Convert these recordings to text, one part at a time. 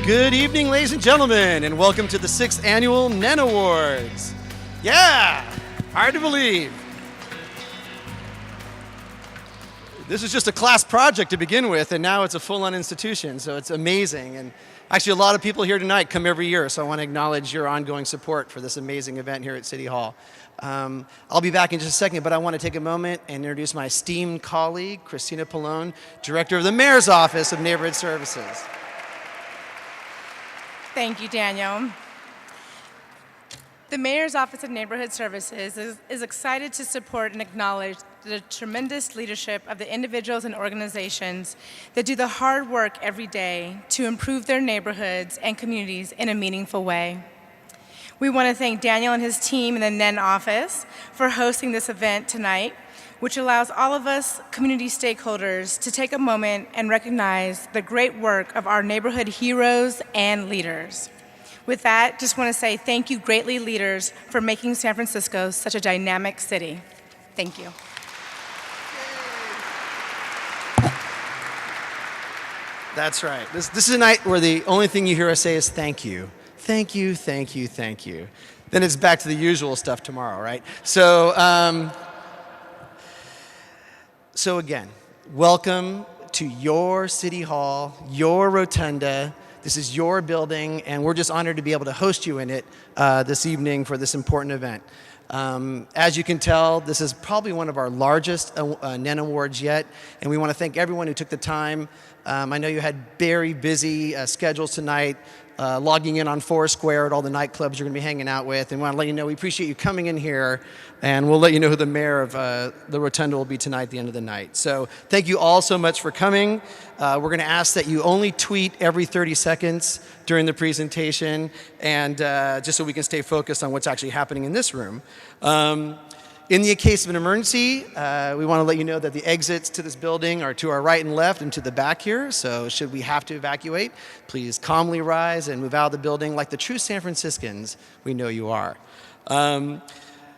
Good evening, ladies and gentlemen, and welcome to the 6th Annual NEN Awards. Yeah, hard to believe. This is just a class project to begin with, and now it's a full-on institution, so it's amazing. And actually, a lot of people here tonight come every year, so I want to acknowledge your ongoing support for this amazing event here at City Hall. I'll be back in just a second, but I want to take a moment and introduce my esteemed colleague, Christina Pallone, Director of the Mayor's Office of Neighborhood Services. Thank you, Daniel. The Mayor's Office of Neighborhood Services is excited to support and acknowledge the tremendous leadership of the individuals and organizations that do the hard work every day to improve their neighborhoods and communities in a meaningful way. We want to thank Daniel and his team in the NEN office for hosting this event tonight, which allows all of us community stakeholders to take a moment and recognize the great work of our neighborhood heroes and leaders. With that, just want to say thank you greatly, leaders, for making San Francisco such a dynamic city. Thank you. That's right. This is a night where the only thing you hear us say is thank you. Thank you, thank you, thank you. Then it's back to the usual stuff tomorrow, right? So again, welcome to your City Hall, your rotunda. This is your building, and we're just honored to be able to host you in it this evening for this important event. As you can tell, this is probably one of our largest NEN Awards yet, and we want to thank everyone who took the time. I know you had very busy schedules tonight, logging in on Foursquare at all the nightclubs you're going to be hanging out with, and we want to let you know we appreciate you coming in here, and we'll let you know who the mayor of the Rotunda will be tonight at the end of the night. So thank you all so much for coming. We're going to ask that you only tweet every 30 seconds during the presentation, and just so we can stay focused on what's actually happening in this room. In the case of an emergency, we want to let you know that the exits to this building are to our right and left and to the back here. So should we have to evacuate, please calmly rise and move out of the building like the true San Franciscans we know you are.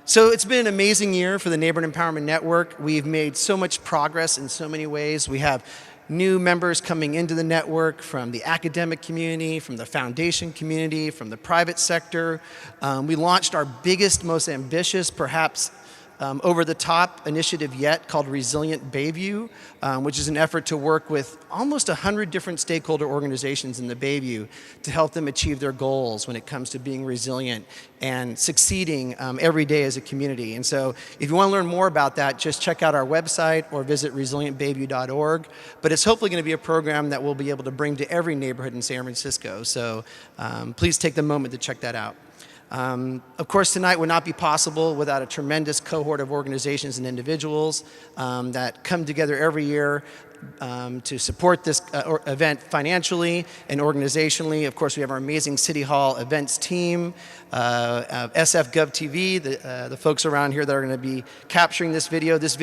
So it's been an amazing year for the Neighborhood Empowerment Network. We've made so much progress in so many ways. We have new members coming into the network from the academic community, from the foundation community, from the private sector. We launched our biggest, most ambitious, perhaps over-the-top initiative yet called Resilient Bayview, which is an effort to work with almost 100 different stakeholder organizations in the Bayview to help them achieve their goals when it comes to being resilient and succeeding every day as a community. And so if you want to learn more about that, just check out our website or visit resilientbayview.org. But it's hopefully going to be a program that we'll be able to bring to every neighborhood in San Francisco. So please take the moment to check that out. Of course, tonight would not be possible without a tremendous cohort of organizations and individuals that come together every year to support this event financially and organizationally. Of course, we have our amazing City Hall events team, SFGovTV, the folks around here that are going to be capturing this video. This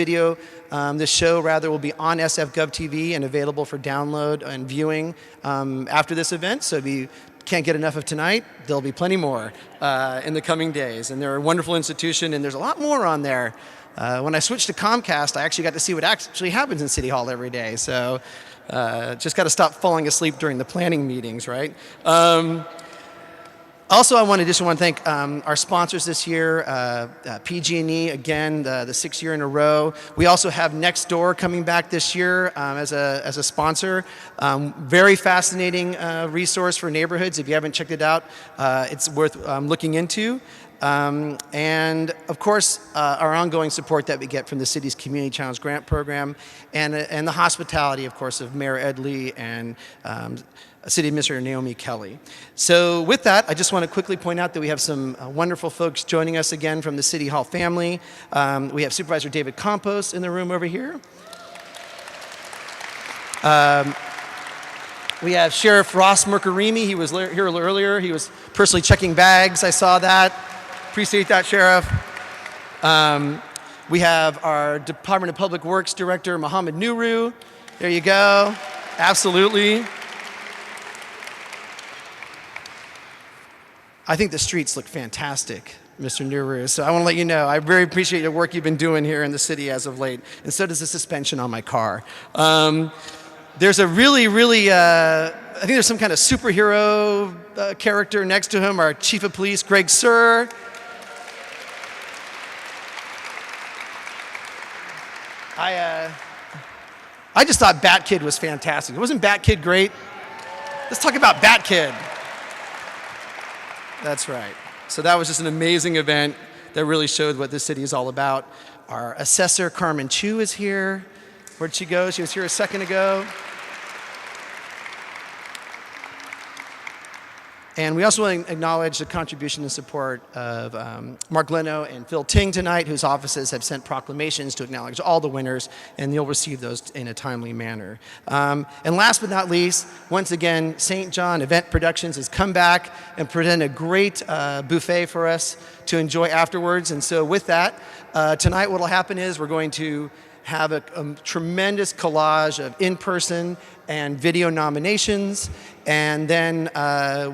show will be on SFGovTV and available for download and viewing after this event. So if you can't get enough of tonight, there'll be plenty more in the coming days. And they're a wonderful institution, and there's a lot more on there. When I switched to Comcast, I actually got to see what actually happens in City Hall every day. So just got to stop falling asleep during the planning meetings, right? Also, I just want to thank our sponsors this year, PG&E, again, the 6th year in a row. We also have Nextdoor coming back this year as a sponsor. Very fascinating resource for neighborhoods. If you haven't checked it out, it's worth looking into. And of course, our ongoing support that we get from the city's Community Challenge Grant Program and the hospitality, of course, of Mayor Ed Lee and City Administrator Naomi Kelly. So with that, I just want to quickly point out that we have some wonderful folks joining us again from the City Hall family. We have Supervisor David Campos in the room over here. We have Sheriff Ross Mercarimi. He was here earlier. He was personally checking bags. I saw that. Appreciate that, Sheriff. We have our Department of Public Works Director, Mohammed Nuru. There you go. Absolutely. I think the streets look fantastic, Mr. Nuru. So I want to let you know, I very appreciate the work you've been doing here in the city as of late, and so does the suspension on my car. There's a really I think there's some kind of superhero character next to him, our Chief of Police, Greg Sir. I just thought Bat Kid was fantastic. Wasn't Bat Kid great? Let's talk about Bat Kid. That's right. So that was just an amazing event that really showed what this city is all about. Our assessor, Carmen Chu, is here. Where'd she go? She was here a second ago. And we also want to acknowledge the contribution and support of Mark Leno and Phil Ting tonight, whose offices have sent proclamations to acknowledge all the winners, and you'll receive those in a timely manner. And last but not least, once again, St. John Event Productions has come back and presented a great buffet for us to enjoy afterwards. And so with that, tonight what will happen is we're going to have a tremendous collage of in-person and video nominations. And then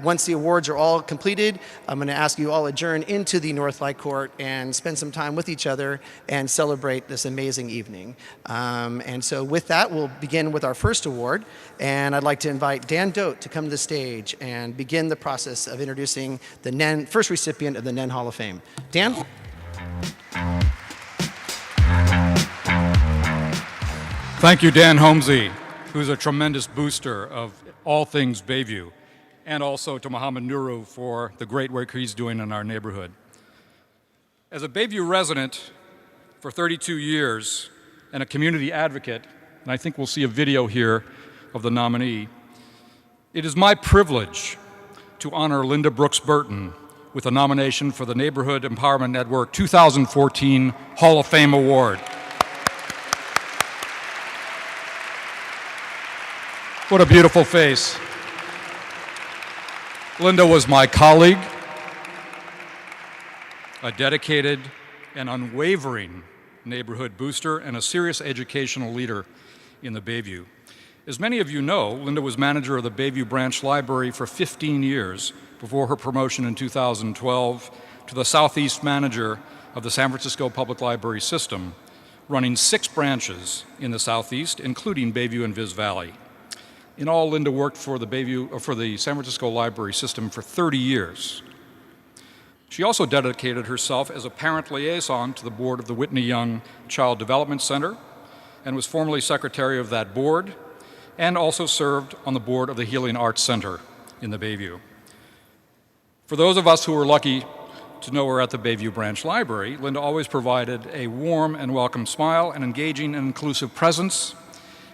once the awards are all completed, I'm going to ask you all adjourn into the North Light Court and spend some time with each other and celebrate this amazing evening. And so with that, we'll begin with our first award. And I'd like to invite Dan Dote to come to the stage and begin the process of introducing the NEN, first recipient of the NEN Hall of Fame. Dan? Thank you, Dan Holmesy, who's a tremendous booster of all things Bayview, and also to Mohammed Nuru for the great work he's doing in our neighborhood. As a Bayview resident for 32 years and a community advocate, and I think we'll see a video here of the nominee, it is my privilege to honor Linda Brooks Burton with a nomination for the Neighborhood Empowerment Network 2014 Hall of Fame Award. What a beautiful face. Linda was my colleague, a dedicated and unwavering neighborhood booster, and a serious educational leader in the Bayview. As many of you know, Linda was manager of the Bayview Branch Library for 15 years before her promotion in 2012 to the Southeast manager of the San Francisco Public Library System, running 6 branches in the Southeast, including Bayview and Viz Valley. In all, Linda worked for the San Francisco Library System for 30 years. She also dedicated herself as a parent liaison to the board of the Whitney Young Child Development Center and was formerly secretary of that board, and also served on the board of the Healing Arts Center in the Bayview. For those of us who were lucky to know her at the Bayview Branch Library, Linda always provided a warm and welcome smile, an engaging and inclusive presence,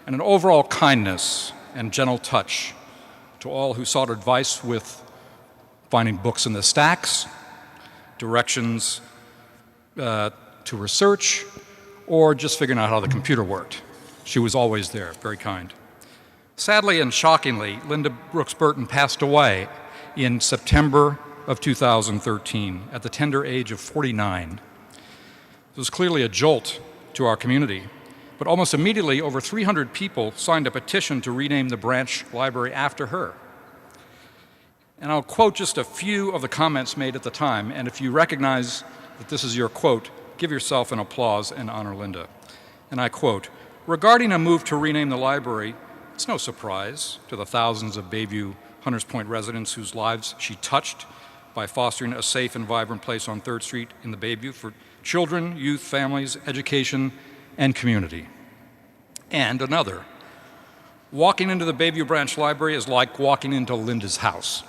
and an overall kindness and gentle touch to all who sought advice with finding books in the stacks, directions to research, or just figuring out how the computer worked. She was always there, very kind. Sadly and shockingly, Linda Brooks Burton passed away in September of 2013 at the tender age of 49. It was clearly a jolt to our community. But almost immediately, over 300 people signed a petition to rename the branch library after her. And I'll quote just a few of the comments made at the time, and if you recognize that this is your quote, give yourself an applause and honor Linda. And I quote, "Regarding a move to rename the library, it's no surprise to the thousands of Bayview Hunters Point residents whose lives she touched by fostering a safe and vibrant place on 3rd Street in the Bayview for children, youth, families, education, and community." And another, "Walking into the Bayview Branch Library is like walking into Linda's house.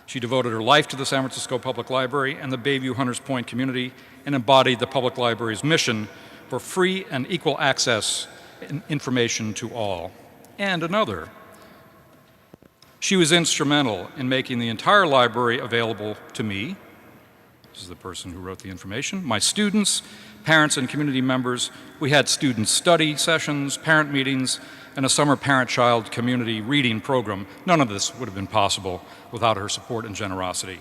She devoted her life to the San Francisco Public Library and the Bayview Hunters Point community and embodied the public library's mission for free and equal access and information to all." And another, "She was instrumental in making the entire library available to me," this is the person who wrote the information, "my students, parents, and community members. We had student study sessions, parent meetings, and a summer parent-child community reading program. None of this would have been possible without her support and generosity."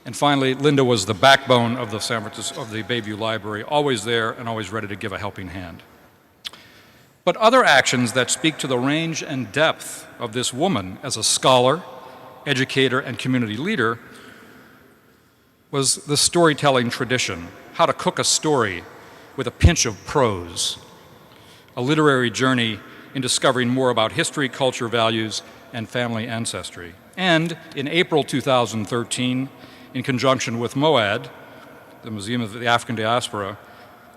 And finally, Linda was the backbone of the Bayview Library, always there and always ready to give a helping hand. But other actions that speak to the range and depth of this woman as a scholar, educator, and community leader was the storytelling tradition, how to cook a story with a pinch of prose, a literary journey in discovering more about history, culture, values, and family ancestry. And in April 2013, in conjunction with MOAD, the Museum of the African Diaspora,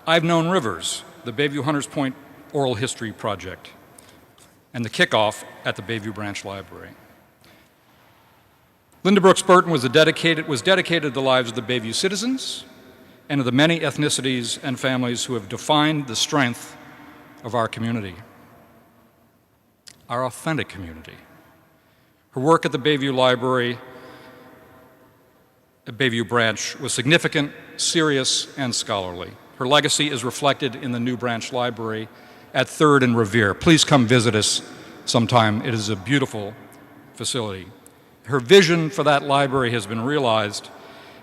I've Known Rivers, the Bayview Hunters Point Oral History Project, and the kickoff at the Bayview Branch Library. Linda Brooks Burton was dedicated to the lives of the Bayview citizens and of the many ethnicities and families who have defined the strength of our community, our authentic community. Her work at the Bayview Library, at Bayview Branch, was significant, serious, and scholarly. Her legacy is reflected in the new Branch Library at 3rd and Revere. Please come visit us sometime. It is a beautiful facility. Her vision for that library has been realized,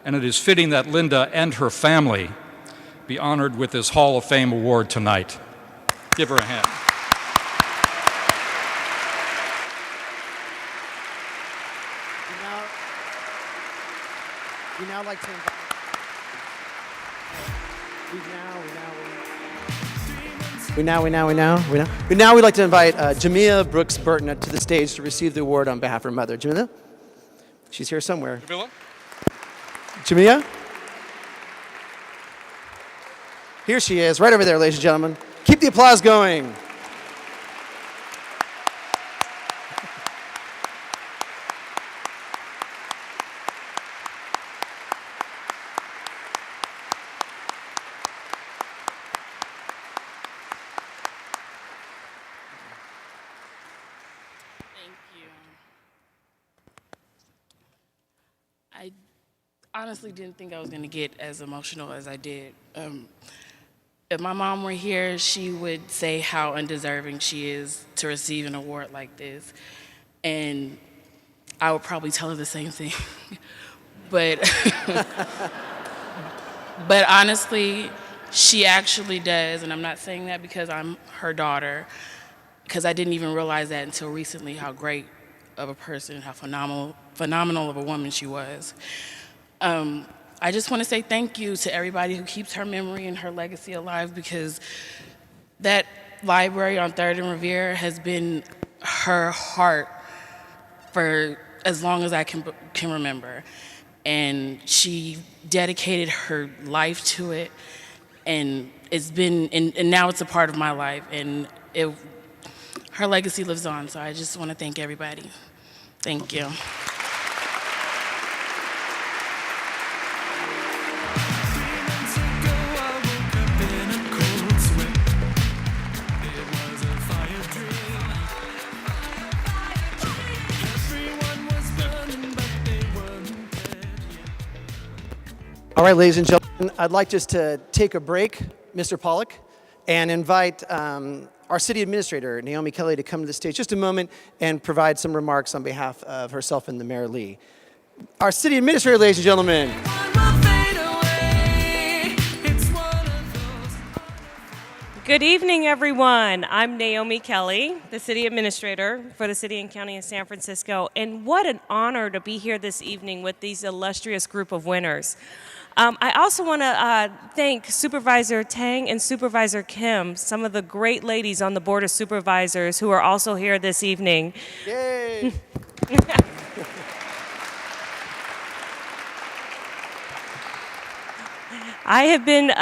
and it is fitting that Linda and her family be honored with this Hall of Fame award tonight. Give her a hand. We now like to invite. We'd like to invite Jamia Brooks Burton to the stage to receive the award on behalf of her mother. Jamia? She's here somewhere. Jamia? Here she is, right over there, ladies and gentlemen. Keep the applause going. I honestly didn't think I was going to get as emotional as I did. If my mom were here, she would say how undeserving she is to receive an award like this. And I would probably tell her the same thing. but honestly, she actually does. And I'm not saying that because I'm her daughter, because I didn't even realize that until recently, how great of a person, how phenomenal of a woman she was. I just want to say thank you to everybody who keeps her memory and her legacy alive, because that library on 3rd and Revere has been her heart for as long as I can remember. And she dedicated her life to it, and it's been, and now it's a part of my life, and her legacy lives on. So I just want to thank everybody. Thank you. All right, ladies and gentlemen, I'd like just to take a break, Mr. Pollock, and invite our city administrator, Naomi Kelly, to come to the stage just a moment and provide some remarks on behalf of herself and the Mayor Lee. Our city administrator, ladies and gentlemen. Good evening, everyone. I'm Naomi Kelly, the city administrator for the city and county of San Francisco, and what an honor to be here this evening with these illustrious group of winners. I also want to thank Supervisor Tang and Supervisor Kim, some of the great ladies on the Board of Supervisors who are also here this evening. Yay! I have been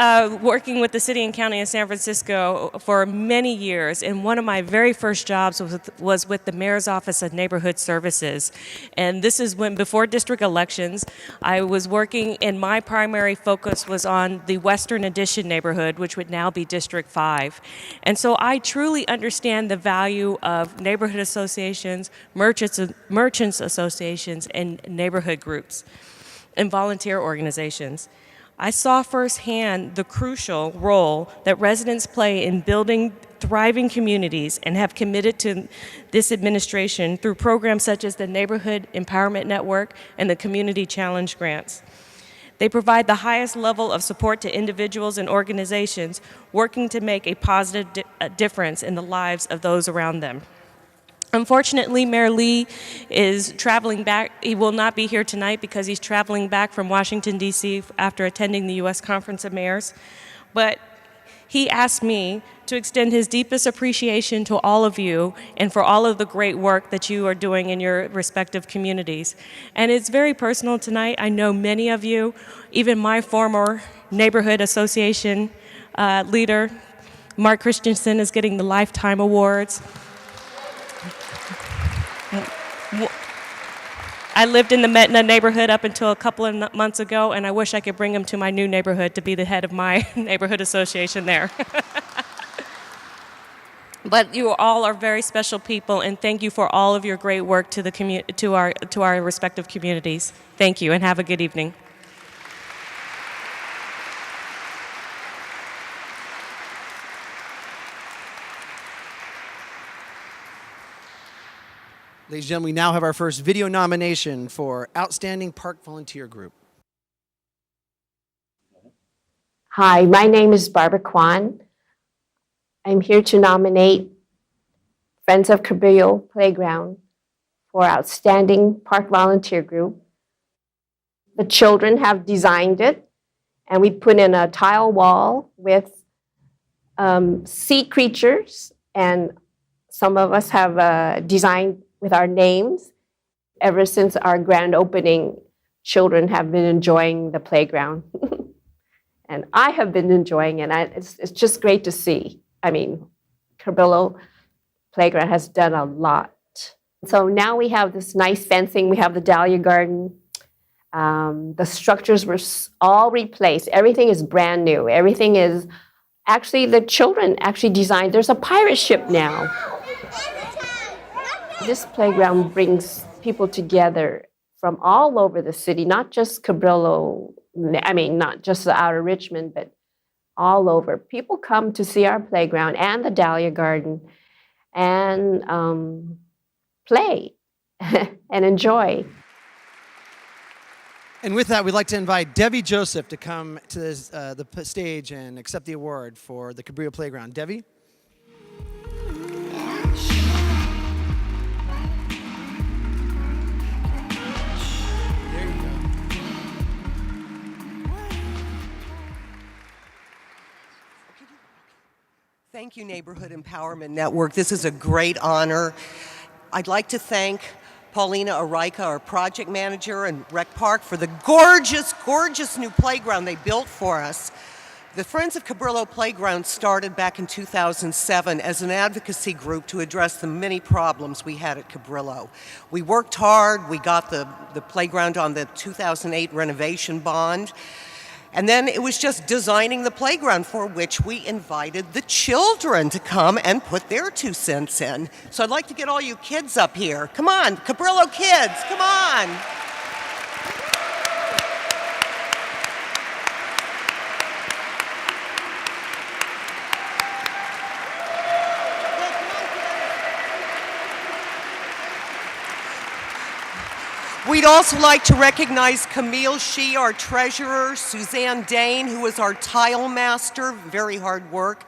working with the City and County of San Francisco for many years, and one of my very first jobs was with the Mayor's Office of Neighborhood Services. And this is when, before district elections, I was working, and my primary focus was on the Western Addition neighborhood, which would now be District 5. And so I truly understand the value of neighborhood associations, merchants associations, and neighborhood groups, and volunteer organizations. I saw firsthand the crucial role that residents play in building thriving communities, and have committed to this administration through programs such as the Neighborhood Empowerment Network and the Community Challenge Grants. They provide the highest level of support to individuals and organizations working to make a positive difference in the lives of those around them. Unfortunately, Mayor Lee is traveling back. He will not be here tonight because he's traveling back from Washington, D.C. after attending the U.S. Conference of Mayors. But he asked me to extend his deepest appreciation to all of you and for all of the great work that you are doing in your respective communities. And it's very personal tonight. I know many of you, even my former neighborhood association leader, Mark Christensen, is getting the Lifetime Awards. I lived in the Metna neighborhood up until a couple of months ago, and I wish I could bring him to my new neighborhood to be the head of my neighborhood association there. But you all are very special people, and thank you for all of your great work to the to our respective communities. Thank you, and have a good evening. Ladies and gentlemen, we now have our first video nomination for Outstanding Park Volunteer Group. Hi, my name is Barbara Kwan. I'm here to nominate Friends of CABRILLO Playground for Outstanding Park Volunteer Group. The children have designed it, and we put in a tile wall with sea creatures, and some of us have designed with our names. Ever since our grand opening, children have been enjoying the playground. And I have been enjoying it. It's just great to see. I mean, CABRILLO Playground has done a lot. So now we have this nice fencing. We have the dahlia garden. The structures were all replaced. Everything is brand new. Everything is, actually the children actually designed, there's a pirate ship now. This playground brings people together from all over the city, not just CABRILLO, I mean, not just the outer Richmond, but all over. People come to see our playground and the Dahlia Garden and play and enjoy. And with that, we'd like to invite Debbie Joseph to come to the stage and accept the award for the CABRILLO Playground. Debbie? Thank you, Neighborhood Empowerment Network. This is a great honor. I'd like to thank Paulina Araika, our project manager and Rec Park, for the gorgeous, gorgeous new playground they built for us. The Friends of CABRILLO Playground started back in 2007 as an advocacy group to address the many problems we had at CABRILLO. We worked hard. We got the playground on the 2008 renovation bond. And then it was just designing the playground, for which we invited the children to come and put their 2 cents in. So I'd like to get all you kids up here. Come on, CABRILLO kids, come on. We'd also like to recognize Camille Shee, our treasurer, Suzanne Dane, who was our tile master, very hard work,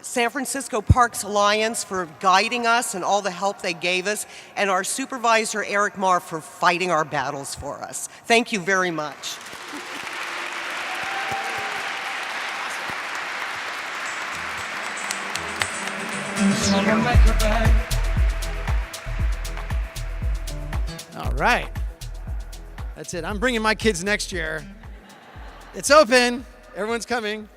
San Francisco Parks Alliance for guiding us and all the help they gave us, and our supervisor, Eric Marr, for fighting our battles for us. Thank you very much. All right. That's it. I'm bringing my kids next year. It's open. Everyone's coming.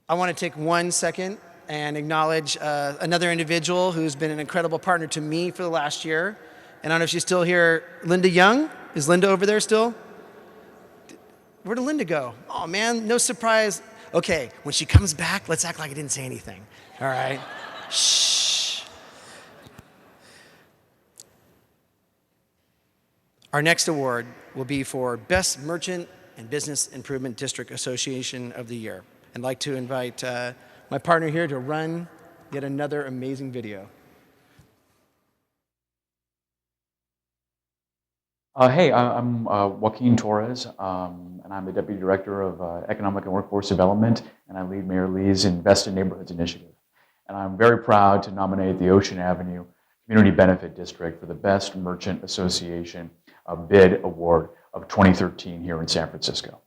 I want to take 1 second and acknowledge another individual who's been an incredible partner to me for the last year. And I don't know if she's still here. Linda Young? Is Linda over there still? Where did Linda go? Oh, man, no surprise. Okay, when she comes back, let's act like I didn't say anything. All right? Shh. Our next award will be for Best Merchant and Business Improvement District Association of the Year. I'd like to invite my partner here to run yet another amazing video. Hey, I'm Joaquin Torres, and I'm the Deputy Director of Economic and Workforce Development, and I lead Mayor Lee's Invest in Neighborhoods initiative. And I'm very proud to nominate the Ocean Avenue Community Benefit District for the Best Merchant Association Bid Award of 2013 here in San Francisco.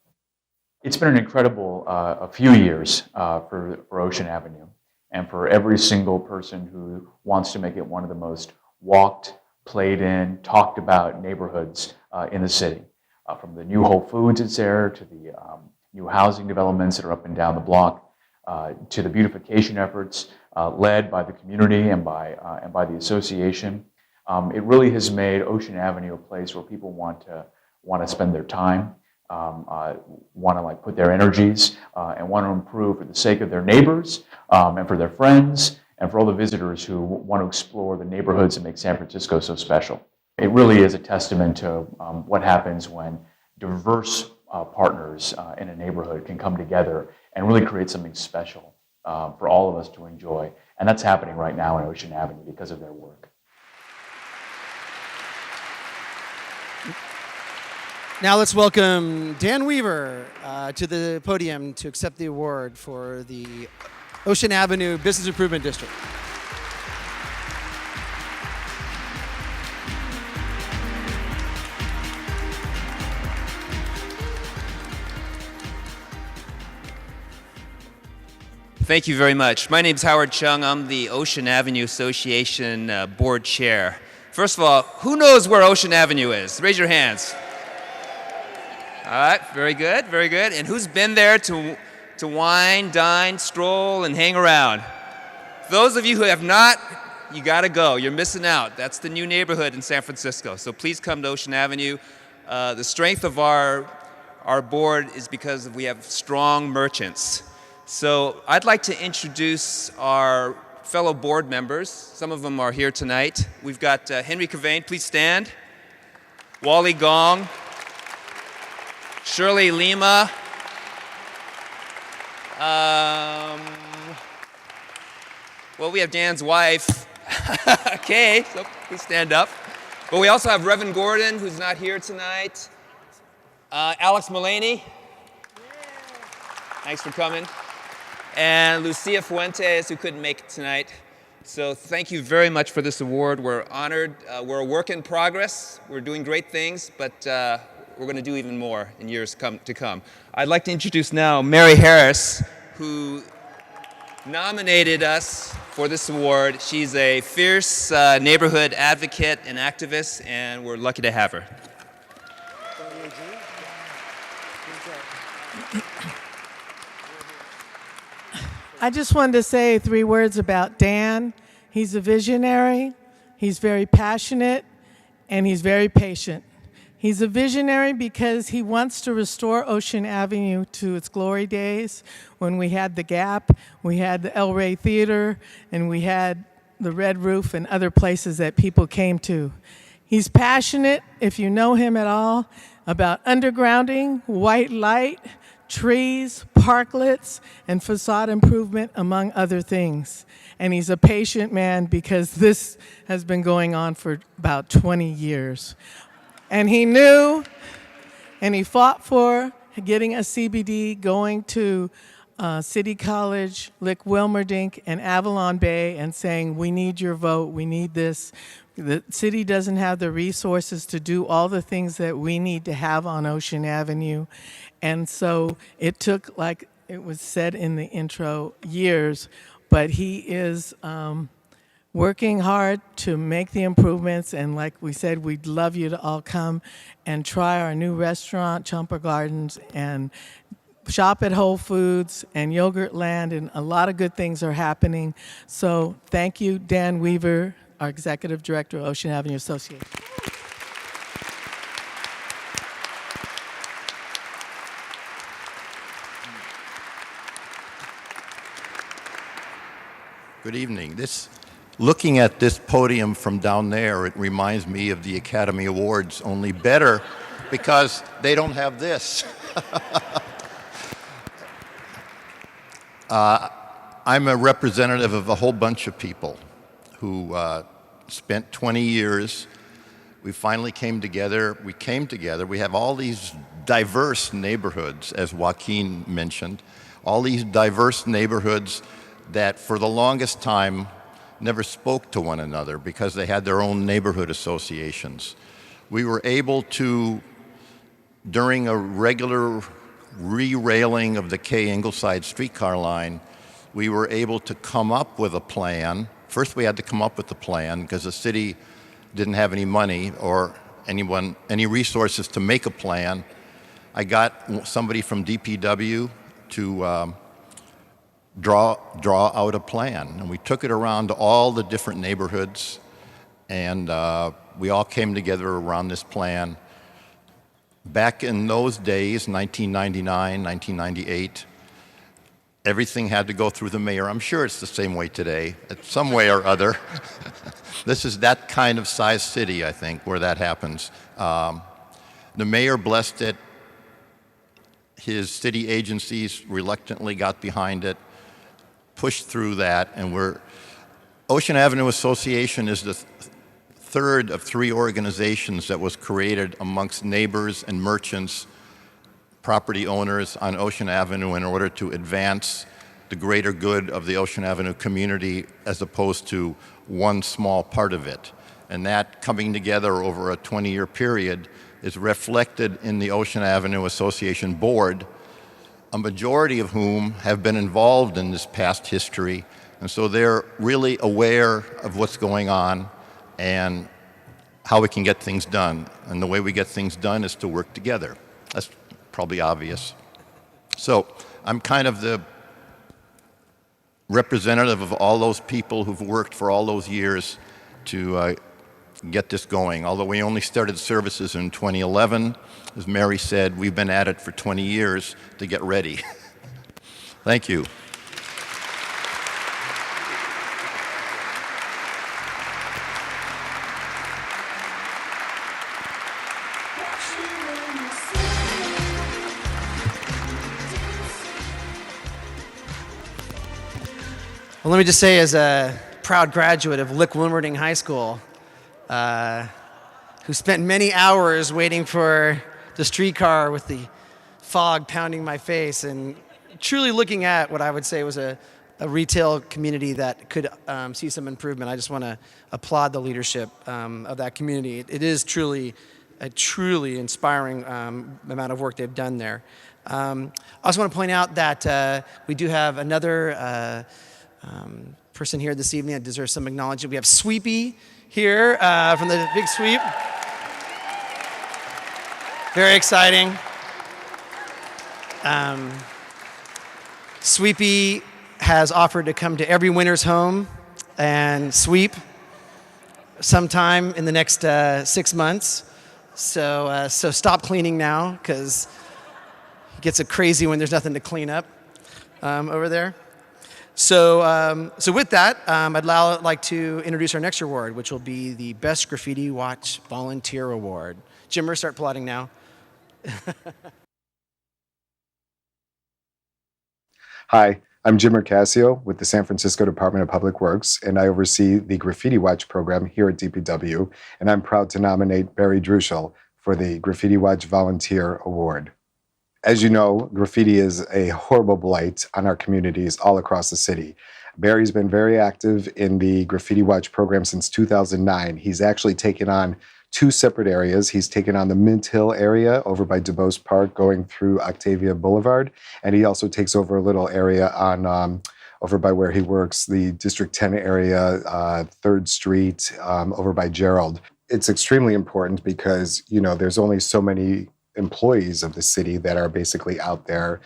It's been an incredible a few years for Ocean Avenue, and for every single person who wants to make it one of the most walked, played in, talked about neighborhoods in the city. From the new Whole Foods that's there, to the new housing developments that are up and down the block, to the beautification efforts led by the community and by the association. It really has made Ocean Avenue a place where people want to spend their time, want to put their energies, and want to improve for the sake of their neighbors and for their friends and for all the visitors who want to explore the neighborhoods that make San Francisco so special. It really is a testament to what happens when diverse partners in a neighborhood can come together and really create something special for all of us to enjoy. And that's happening right now in Ocean Avenue because of their work. Now let's welcome Dan Weaver to the podium to accept the award for the Ocean Avenue Business Improvement District. Thank you very much. My name's Howard Chung. I'm the Ocean Avenue Association board chair. First of all, who knows where Ocean Avenue is? Raise your hands. All right, very good, very good. And who's been there to wine, dine, stroll, and hang around? Those of you who have not, you gotta go. You're missing out. That's the new neighborhood in San Francisco. So please come to Ocean Avenue. The strength of our board is because we have strong merchants. So I'd like to introduce our fellow board members. Some of them are here tonight. We've got Henry Cavane, please stand. Wally Gong. Shirley Lima. Well, we have Dan's wife. Okay, so please stand up. But we also have Reverend Gordon, who's not here tonight. Alex Mullaney. Thanks for coming. And Lucia Fuentes, who couldn't make it tonight. So thank you very much for this award. We're honored. We're a work in progress. We're doing great things, but we're going to do even more in years to come. I'd like to introduce now Mary Harris, who nominated us for this award. She's a fierce neighborhood advocate and activist, and we're lucky to have her. I just wanted to say 3 words about Dan. He's a visionary, he's very passionate, and he's very patient. He's a visionary because he wants to restore Ocean Avenue to its glory days when we had the Gap, we had the El Rey Theater, and we had the Red Roof and other places that people came to. He's passionate, if you know him at all, about undergrounding, white light, trees, parklets, and facade improvement, among other things. And he's a patient man because this has been going on for about 20 years. And he knew, and he fought for getting a CBD going to City College, Lick Wilmerdink, and Avalon Bay, and saying, we need your vote, we need this. The city doesn't have the resources to do all the things that we need to have on Ocean Avenue. And so it took, like it was said in the intro, years, but he is working hard to make the improvements. And like we said, we'd love you to all come and try our new restaurant, Chomper Gardens, and shop at Whole Foods and Yogurt Land, and a lot of good things are happening. So thank you, Dan Weaver, our Executive Director of Ocean Avenue Association. Good evening. Looking at this podium from down there, it reminds me of the Academy Awards, only better because they don't have this. I'm a representative of a whole bunch of people who spent 20 years. We finally came together. We have all these diverse neighborhoods, as Joaquin mentioned, all these diverse neighborhoods that for the longest time never spoke to one another because they had their own neighborhood associations. we were able to, during a regular re-railing of the K Ingleside streetcar line, we were able to come up with a plan. First, we had to come up with the plan because the city didn't have any money or any resources to make a plan. I got somebody from DPW to draw out a plan, and we took it around to all the different neighborhoods, and we all came together around this plan. Back in those days, 1999, 1998, everything had to go through the mayor. I'm sure it's the same way today, in some way or other. This is that kind of size city, I think, where that happens. The mayor blessed it. His city agencies reluctantly got behind it, pushed through that, and Ocean Avenue Association is the third of 3 organizations that was created amongst neighbors and merchants, property owners on Ocean Avenue in order to advance the greater good of the Ocean Avenue community as opposed to one small part of it. And that coming together over a 20-year period is reflected in the Ocean Avenue Association board, a majority of whom have been involved in this past history. And so they're really aware of what's going on and how we can get things done. And the way we get things done is to work together. That's probably obvious. So I'm kind of the representative of all those people who've worked for all those years to get this going. Although we only started services in 2011, as Mary said, we've been at it for 20 years to get ready. Thank you. Well, let me just say, as a proud graduate of Lick Wilmerding High School, who spent many hours waiting for the streetcar with the fog pounding my face and truly looking at what I would say was a retail community that could see some improvement. I just want to applaud the leadership of that community. It is truly a truly inspiring amount of work they've done there. I also want to point out that we do have another person here this evening that deserves some acknowledgement. We have Sweepy here from the Big Sweep. Very exciting. Sweepy has offered to come to every winter's home and sweep sometime in the next 6 months. So stop cleaning now, because it gets crazy when there's nothing to clean up over there. So with that, I'd like to introduce our next award, which will be the Best Graffiti Watch Volunteer Award. Jimmer, start plotting now. Hi, I'm Jim Mercasio with the San Francisco Department of Public Works, and I oversee the Graffiti Watch program here at DPW, and I'm proud to nominate Barry Druschel for the Graffiti Watch Volunteer Award. As you know, graffiti is a horrible blight on our communities all across the city. Barry's been very active in the Graffiti Watch program since 2009. He's actually taken on 2 separate areas. He's taken on the Mint Hill area over by DuBose Park going through Octavia Boulevard, and he also takes over a little area on over by where he works, the District 10 area, 3rd Street, over by Gerald. It's extremely important because, you know, there's only so many employees of the city that are basically out there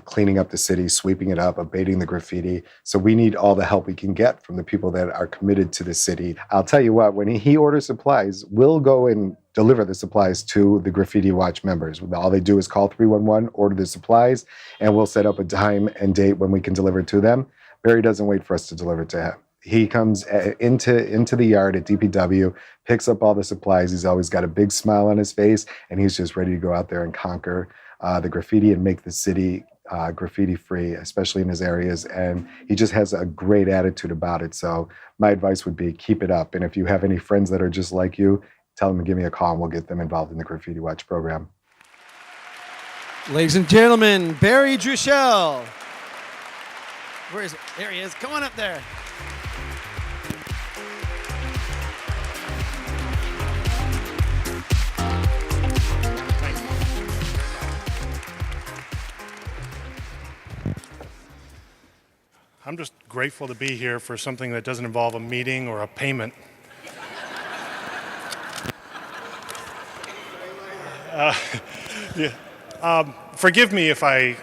cleaning up the city, sweeping it up, abating the graffiti. So we need all the help we can get from the people that are committed to the city. I'll tell you what, when he orders supplies, we'll go and deliver the supplies to the Graffiti Watch members. All they do is call 311, order the supplies, and we'll set up a time and date when we can deliver to them. Barry doesn't wait for us to deliver to him. He comes into the yard at DPW, picks up all the supplies. He's always got a big smile on his face, and he's just ready to go out there and conquer the graffiti and make the city graffiti-free, especially in his areas. And he just has a great attitude about it. So my advice would be keep it up. And if you have any friends that are just like you, tell them to give me a call, and we'll get them involved in the Graffiti Watch program. Ladies and gentlemen, Barry Druschel. Where is it? There he is. Come on up there. I'm just grateful to be here for something that doesn't involve a meeting or a payment. Forgive me if I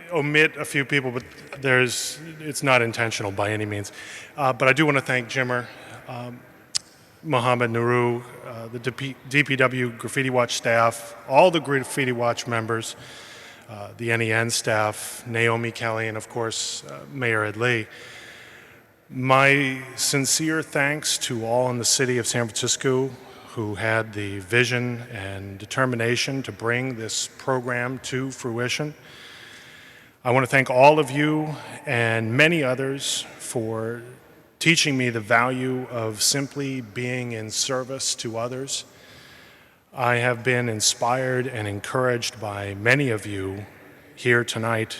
omit a few people, but it's not intentional by any means. But I do want to thank Jimmer, Mohammed Nuru, the DPW Graffiti Watch staff, all the Graffiti Watch members, the NEN staff, Naomi Kelly, and of course, Mayor Ed Lee. My sincere thanks to all in the city of San Francisco who had the vision and determination to bring this program to fruition. I want to thank all of you and many others for teaching me the value of simply being in service to others. I have been inspired and encouraged by many of you here tonight,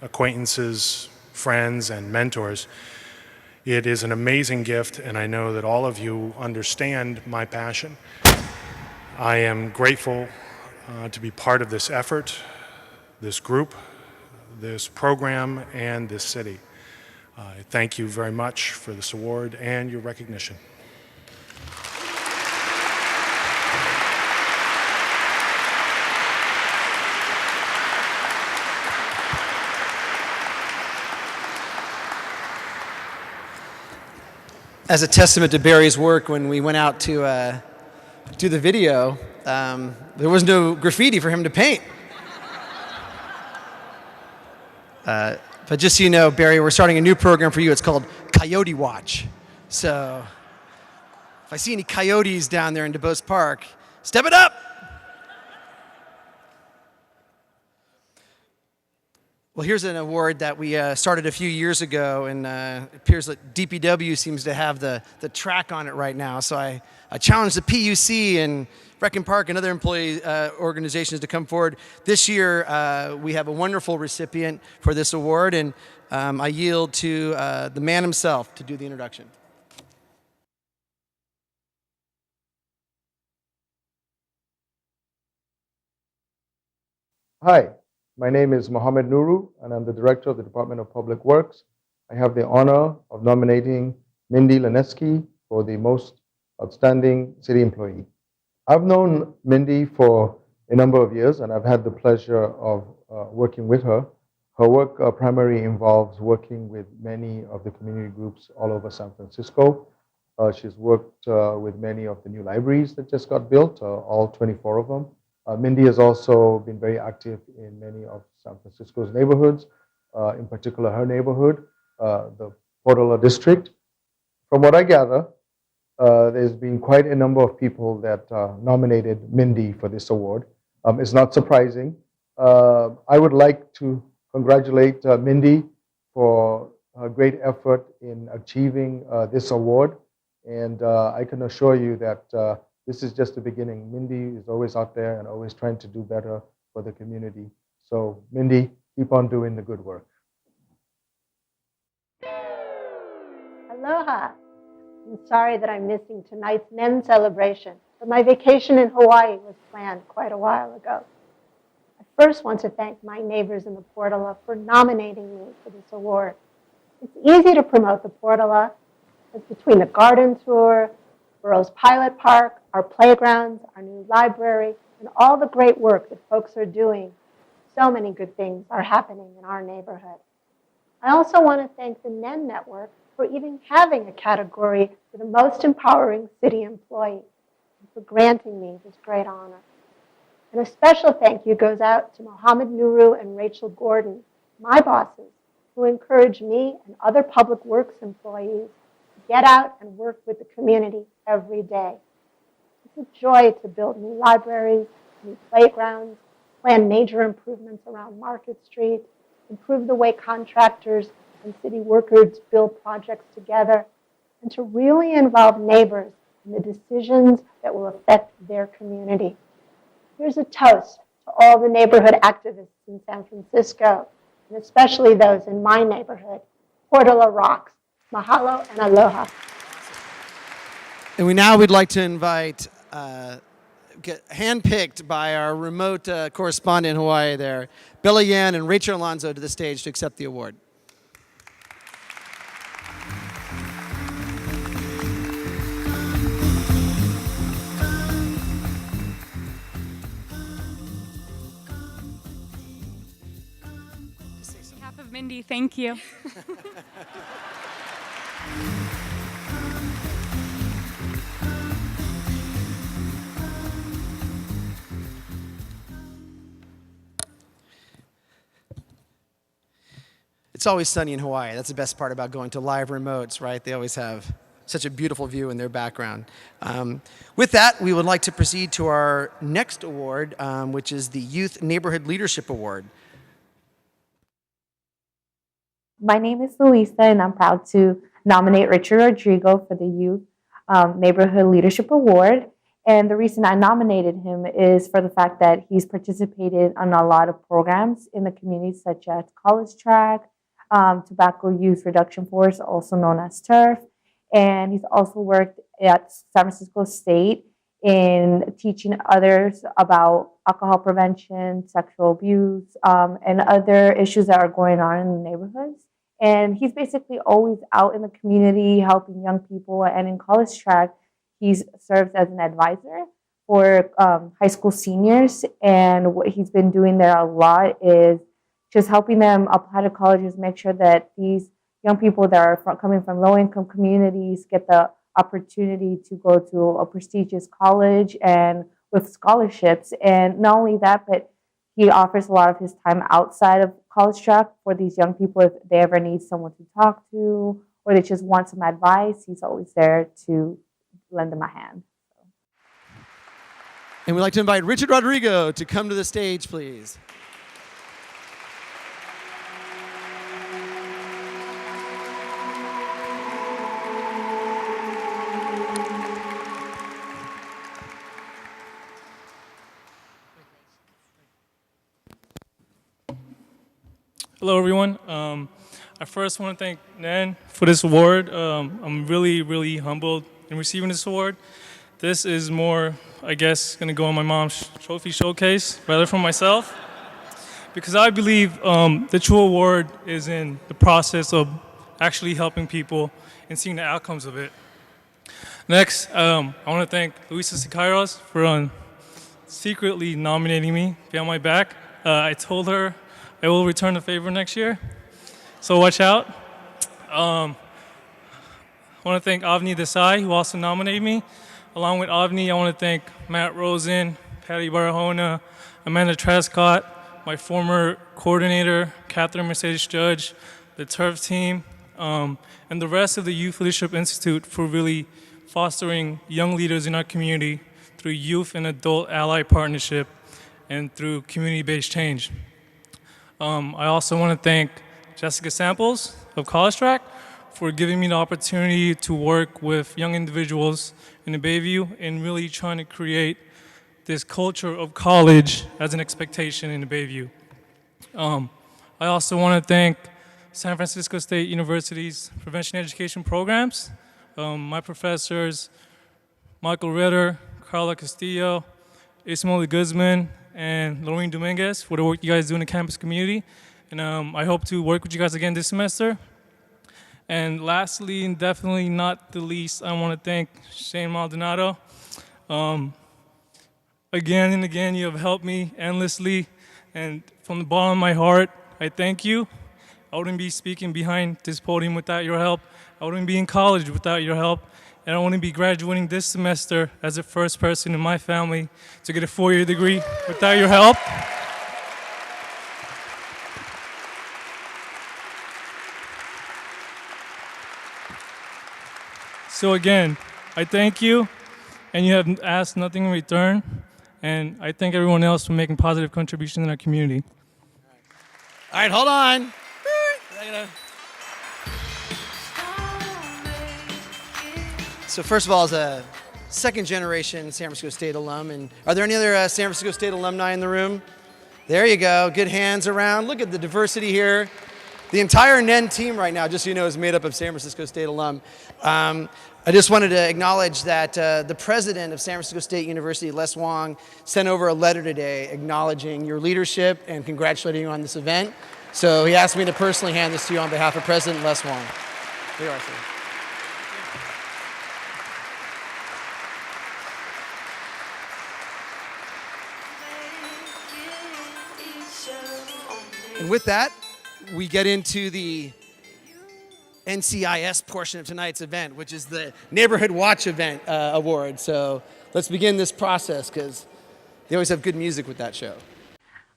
acquaintances, friends, and mentors. It is an amazing gift, and I know that all of you understand my passion. I am grateful to be part of this effort, this group, this program, and this city. I thank you very much for this award and your recognition. As a testament to Barry's work, when we went out to do the video, there was no graffiti for him to paint. But just so you know, Barry, we're starting a new program for you. It's called Coyote Watch. So if I see any coyotes down there in DuBose Park, step it up. Well, here's an award that we started a few years ago, and it appears that DPW seems to have the track on it right now. So I challenged the PUC and Rec and Park and other employee organizations to come forward. This year, we have a wonderful recipient for this award, and I yield to the man himself to do the introduction. Hi. My name is Mohammed Nuru, and I'm the Director of the Department of Public Works. I have the honor of nominating Mindy Laneski for the Most Outstanding City Employee. I've known Mindy for a number of years, and I've had the pleasure of working with her. Her work primarily involves working with many of the community groups all over San Francisco. She's worked with many of the new libraries that just got built, all 24 of them. Mindy has also been very active in many of San Francisco's neighborhoods, in particular her neighborhood, the Portola district. From what I gather, there's been quite a number of people that nominated Mindy for this award. It's not surprising. I would like to congratulate Mindy for her great effort in achieving this award. And I can assure you that this is just the beginning. Mindy is always out there and always trying to do better for the community. So Mindy, keep on doing the good work. Aloha. I'm sorry that I'm missing tonight's NEN celebration, but my vacation in Hawaii was planned quite a while ago. I first want to thank my neighbors in the Portola for nominating me for this award. It's easy to promote the Portola. It's between the garden tour, Burroughs Pilot Park, our playgrounds, our new library, and all the great work that folks are doing. So many good things are happening in our neighborhood. I also want to thank the NEN Network for even having a category for the most empowering city employee and for granting me this great honor. And a special thank you goes out to Mohammed Nuru and Rachel Gordon, my bosses, who encourage me and other public works employees to get out and work with the community every day. It's a joy to build new libraries, new playgrounds, plan major improvements around Market Street, improve the way contractors and city workers build projects together, and to really involve neighbors in the decisions that will affect their community. Here's a toast to all the neighborhood activists in San Francisco, and especially those in my neighborhood. Portola rocks. Mahalo and aloha. And we'd like to invite, handpicked by our remote correspondent in Hawaii there, Bella Yan and Rachel Alonso to the stage to accept the award. Mindy, thank you. It's always sunny in Hawaii. That's the best part about going to live remotes, right? They always have such a beautiful view in their background. With that, we would like to proceed to our next award, which is the Youth Neighborhood Leadership Award. My name is Luisa, and I'm proud to nominate Richard Rodrigo for the Youth Neighborhood Leadership Award. And the reason I nominated him is for the fact that he's participated on a lot of programs in the community, such as College Track, Tobacco Youth Reduction Force, also known as TURF. And he's also worked at San Francisco State in teaching others about alcohol prevention, sexual abuse, and other issues that are going on in the neighborhoods. And he's basically always out in the community helping young people. And in College Track, he serves as an advisor for high school seniors. And what he's been doing there a lot is just helping them apply to colleges, make sure that these young people that are coming from low-income communities get the opportunity to go to a prestigious college and with scholarships. And not only that, but he offers a lot of his time outside of College Track for these young people if they ever need someone to talk to or they just want some advice. He's always there to lend them a hand. And we'd like to invite Richard Rodrigo to come to the stage, please. Hello, everyone. I first want to thank NEN for this award. I'm really, really humbled in receiving this award. This is more, I guess, going to go on my mom's trophy showcase rather from myself, because I believe the true award is in the process of actually helping people and seeing the outcomes of it. Next, I want to thank Luisa Siqueiros for secretly nominating me behind my back. I told her I will return the favor next year, so watch out. I want to thank Avni Desai, who also nominated me. Along with Avni, I want to thank Matt Rosen, Patty Barahona, Amanda Trascott, my former coordinator, Catherine Mercedes Judge, the TURF team, and the rest of the Youth Leadership Institute for really fostering young leaders in our community through youth and adult ally partnership and through community-based change. I also want to thank Jessica Samples of College Track for giving me the opportunity to work with young individuals in the Bayview and really trying to create this culture of college as an expectation in the Bayview. I also want to thank San Francisco State University's prevention education programs, my professors, Michael Ritter, Carla Castillo, Ismael Guzman, and Lorraine Dominguez for the work you guys do in the campus community. And I hope to work with you guys again this semester. And lastly, and definitely not the least, I want to thank Shane Maldonado. Again and again, you have helped me endlessly. And from the bottom of my heart, I thank you. I wouldn't be speaking behind this podium without your help. I wouldn't be in college without your help. And I want to be graduating this semester as the first person in my family to get a 4-year degree without your help. So again, I thank you, and you have asked nothing in return. And I thank everyone else for making positive contributions in our community. All right, hold on. So first of all, as a second-generation San Francisco State alum, and are there any other San Francisco State alumni in the room? There you go. Good hands around. Look at the diversity here. The entire NEN team right now, just so you know, is made up of San Francisco State alum. I just wanted to acknowledge that the president of San Francisco State University, Les Wong, sent over a letter today acknowledging your leadership and congratulating you on this event. So he asked me to personally hand this to you on behalf of President Les Wong. Here you are, sir. And with that, we get into the NCIS portion of tonight's event, which is the Neighborhood Watch event award. So let's begin this process because they always have good music with that show.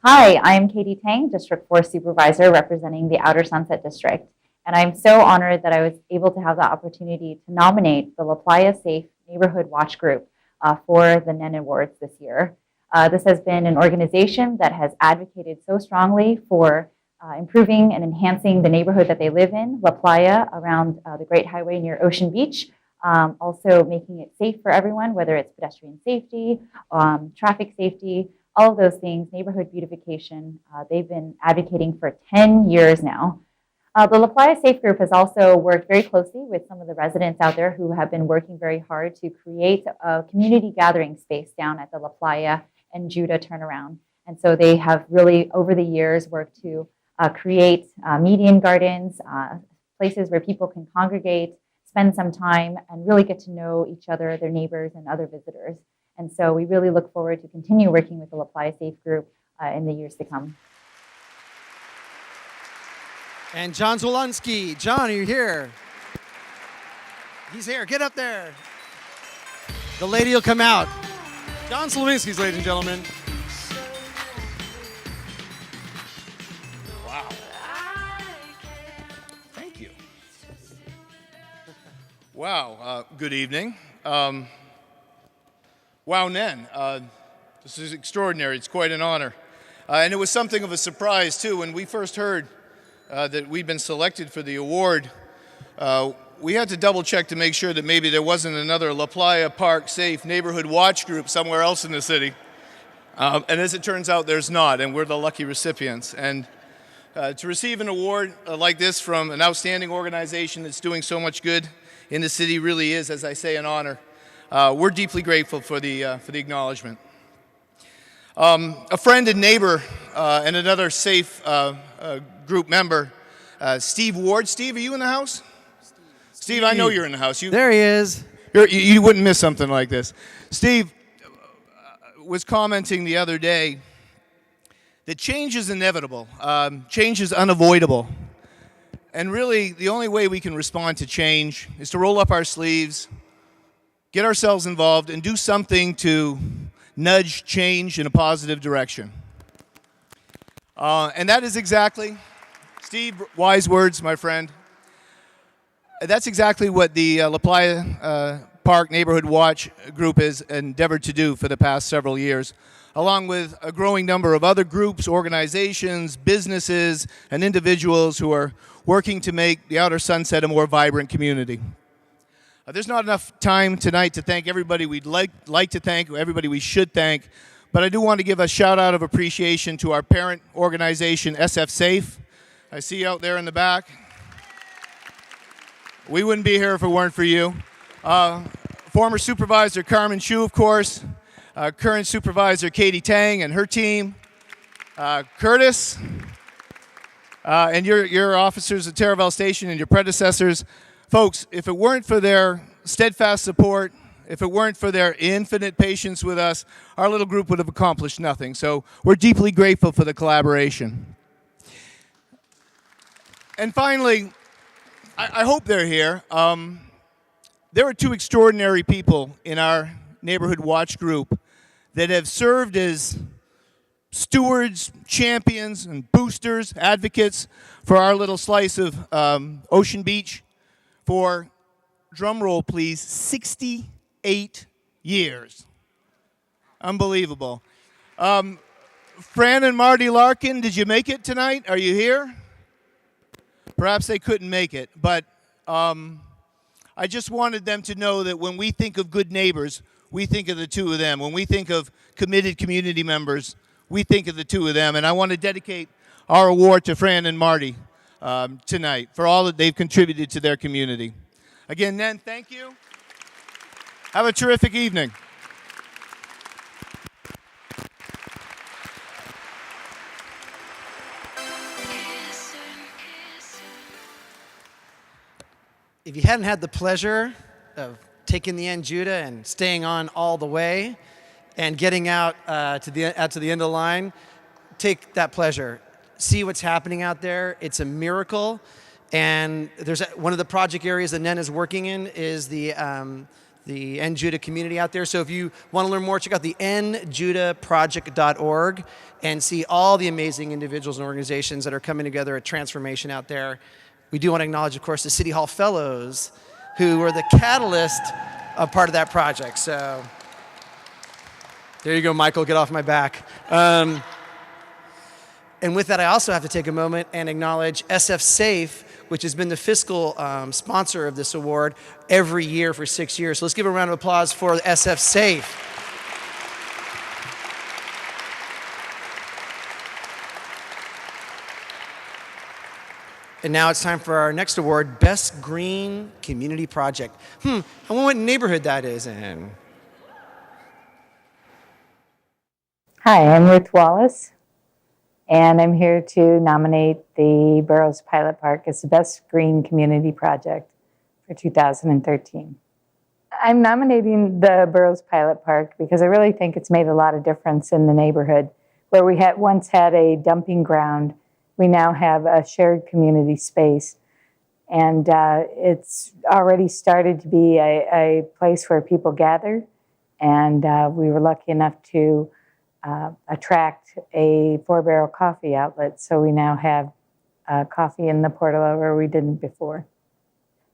Hi, I'm Katie Tang, District 4 Supervisor representing the Outer Sunset District. And I'm so honored that I was able to have the opportunity to nominate the PLAYA Safe Neighborhood Watch Group for the NEN Awards this year. This has been an organization that has advocated so strongly for improving and enhancing the neighborhood that they live in, La Playa, around the Great Highway near Ocean Beach. Also making it safe for everyone, whether it's pedestrian safety, traffic safety, all of those things, neighborhood beautification. They've been advocating for 10 years now. The La Playa Safe Group has also worked very closely with some of the residents out there who have been working very hard to create a community gathering space down at the La Playa and Judah turnaround. And so they have really, over the years, worked to create median gardens, places where people can congregate, spend some time, and really get to know each other, their neighbors, and other visitors. And so we really look forward to continue working with the La Playa Safe Group in the years to come. And John Zwolanski. John, are you here? He's here. Get up there. The lady will come out. John Slowinski's, ladies and gentlemen. Wow. Thank you. Wow. Good evening. Wow, NEN. This is extraordinary. It's quite an honor. And it was something of a surprise, too. When we first heard that we'd been selected for the award, we had to double check to make sure that maybe there wasn't another La Playa Park Safe Neighborhood Watch Group somewhere else in the city. And as it turns out, there's not, and we're the lucky recipients. And to receive an award like this from an outstanding organization that's doing so much good in the city really is, as I say, an honor. We're deeply grateful for the acknowledgement. A friend and neighbor and another safe group member, Steve Ward. Steve, are you in the house? Steve, I know you're in the house. There he is. You wouldn't miss something like this. Steve was commenting the other day that change is inevitable. Change is unavoidable. And really, the only way we can respond to change is to roll up our sleeves, get ourselves involved, and do something to nudge change in a positive direction. And that is exactly, Steve, wise words, my friend. That's exactly what the La Playa Park Neighborhood Watch Group has endeavored to do for the past several years, along with a growing number of other groups, organizations, businesses, and individuals who are working to make the Outer Sunset a more vibrant community. There's not enough time tonight to thank everybody we'd like to thank, everybody we should thank, but I do want to give a shout out of appreciation to our parent organization, SF Safe. I see you out there in the back. We wouldn't be here if it weren't for you. Former supervisor Carmen Chu, of course, current supervisor Katie Tang and her team, Curtis, and your officers at Terraville Station and your predecessors. Folks, if it weren't for their steadfast support, if it weren't for their infinite patience with us, our little group would have accomplished nothing. So we're deeply grateful for the collaboration. And finally, I hope they're here. There are two extraordinary people in our neighborhood watch group that have served as stewards, champions, and boosters, advocates for our little slice of Ocean Beach for, drum roll please, 68 years. Unbelievable. Fran and Marty Larkin, did you make it tonight? Are you here? Perhaps they couldn't make it, but I just wanted them to know that when we think of good neighbors, we think of the two of them. When we think of committed community members, we think of the two of them. And I want to dedicate our award to Fran and Marty tonight for all that they've contributed to their community. Again, NEN, thank you. Have a terrific evening. If you hadn't had the pleasure of taking the end Judah and staying on all the way and getting out to the end of the line, take that pleasure. see what's happening out there. It's a miracle. And there's one of the project areas that NEN is working in is the N Judah community out there. So if you want to learn more, check out the njudahproject.org and see all the amazing individuals and organizations that are coming together at transformation out there. We do want to acknowledge, of course, the City Hall Fellows, who were the catalyst of part of that project. So there you go, Michael, get off my back. And with that, I also have to take a moment and acknowledge SF Safe, which has been the fiscal sponsor of this award every year for 6 years. So let's give a round of applause for SF Safe. And now it's time for our next award, Best Green Community Project. I wonder what neighborhood that is in. Hi, I'm Ruth Wallace, and I'm here to nominate the Burroughs Pilot Park as the Best Green Community Project for 2013. I'm nominating the Burroughs Pilot Park because I really think it's made a lot of difference in the neighborhood. Where we had once had a dumping ground, we now have a shared community space. And it's already started to be a place where people gather. And we were lucky enough to attract a 4-barrel coffee outlet. So we now have coffee in the Portola where we didn't before.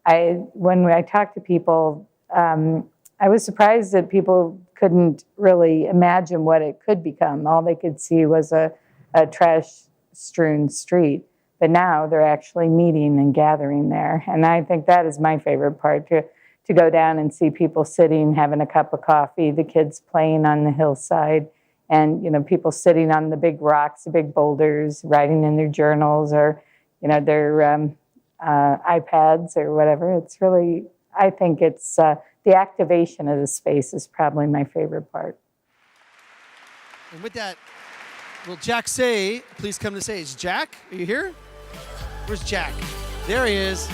When I talked to people, I was surprised that people couldn't really imagine what it could become. All they could see was a trash-strewn street. But now they're actually meeting and gathering there. And I think that is my favorite part, to go down and see people sitting, having a cup of coffee, the kids playing on the hillside, and people sitting on the big rocks, the big boulders, writing in their journals or their iPads or whatever. It's really, I think it's the activation of the space is probably my favorite part. And with that, will Jack Say please come to the stage? Jack, are you here? Where's Jack? There he is.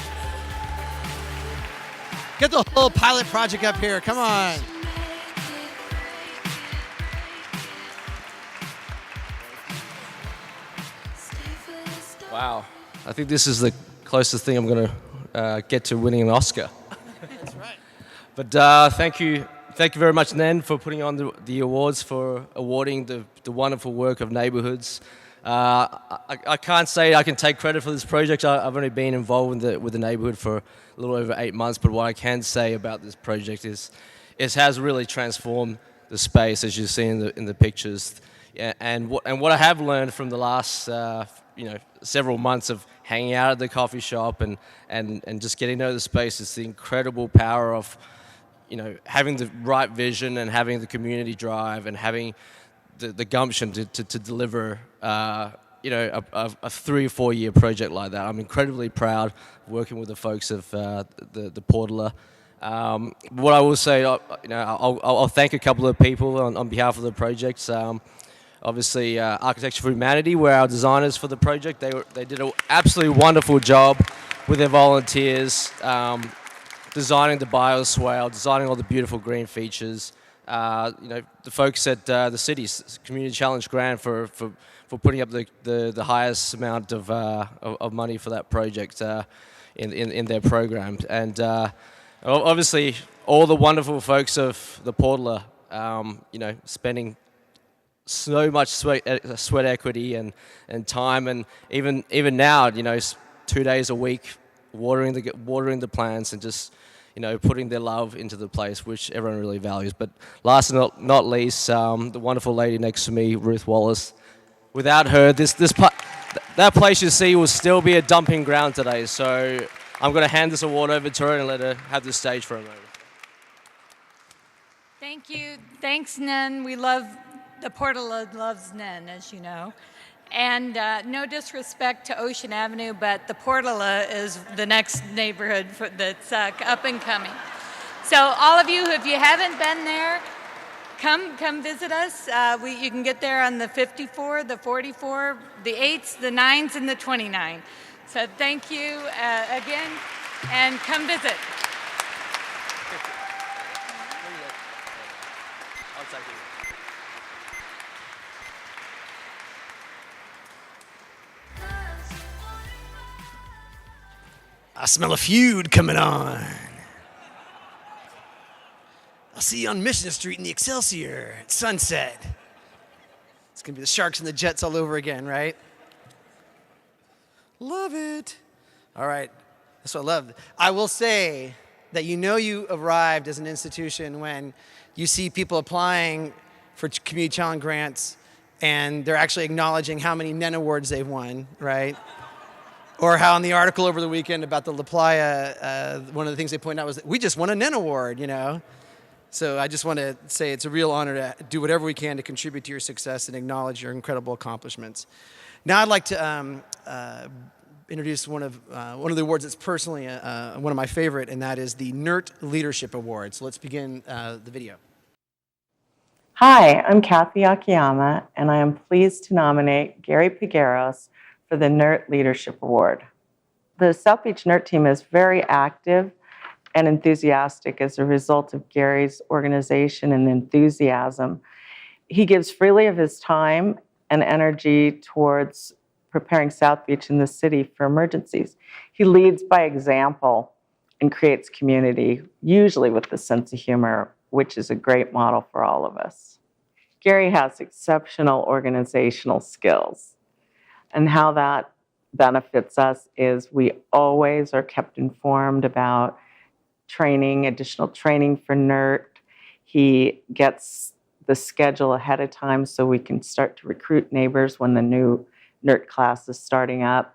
Get the whole pilot project up here. Come on. Wow. I think this is the closest thing I'm going to get to winning an Oscar. That's right. But thank you very much, NEN, for putting on the awards, for awarding the wonderful work of neighborhoods. I can't say I can take credit for this project. I've only been involved with the neighborhood for a little over 8 months, but what I can say about this project is it has really transformed the space, as you see in the pictures. And what I have learned from the last several months of hanging out at the coffee shop and just getting to know the space is the incredible power of having the right vision and having the community drive and having the gumption to deliver a 3 or 4 year project like that. I'm incredibly proud working with the folks of the Portola. What I will say, I'll thank a couple of people on behalf of the project. Obviously, Architecture for Humanity were our designers for the project. They did an absolutely wonderful job with their volunteers, designing the bioswale, designing all the beautiful green features. The folks at the city's Community Challenge Grant for putting up the highest amount of money for that project in their program. And obviously, all the wonderful folks of the Portola, spending so much sweat equity and time, and even now, 2 days a week, watering the plants and just putting their love into the place, which everyone really values. But last and not least, the wonderful lady next to me, Ruth Wallace. Without her, that place you see will still be a dumping ground today. So I'm going to hand this award over to her and let her have the stage for a moment. Thank you. Thanks, NEN. The Portola loves NEN, as you know. And no disrespect to Ocean Avenue, but the Portola is the next neighborhood that's up and coming. So all of you, if you haven't been there, come visit us. You can get there on the 54, the 44, the 8s, the 9s, and the 29. So thank you again, and come visit. I smell a feud coming on. I'll see you on Mission Street in the Excelsior at sunset. It's going to be the Sharks and the Jets all over again, right? Love it. All right. That's what I love. I will say that you arrived as an institution when you see people applying for community challenge grants and they're actually acknowledging how many NEN Awards they've won, right? Or how in the article over the weekend about the LaPlaya, one of the things they point out was that we just won a NEN Award, you know? So I just want to say it's a real honor to do whatever we can to contribute to your success and acknowledge your incredible accomplishments. Now I'd like to introduce one of the awards that's personally one of my favorite, and that is the NERT Leadership Award. So let's begin the video. Hi, I'm Kathy Akiyama, and I am pleased to nominate Gary Pigueros for the NERT Leadership Award. The South Beach NERT team is very active and enthusiastic as a result of Gary's organization and enthusiasm. He gives freely of his time and energy towards preparing South Beach and the city for emergencies. He leads by example and creates community, usually with a sense of humor, which is a great model for all of us. Gary has exceptional organizational skills, and how that benefits us is we always are kept informed about training, additional training for NERT. He gets the schedule ahead of time so we can start to recruit neighbors when the new NERT class is starting up.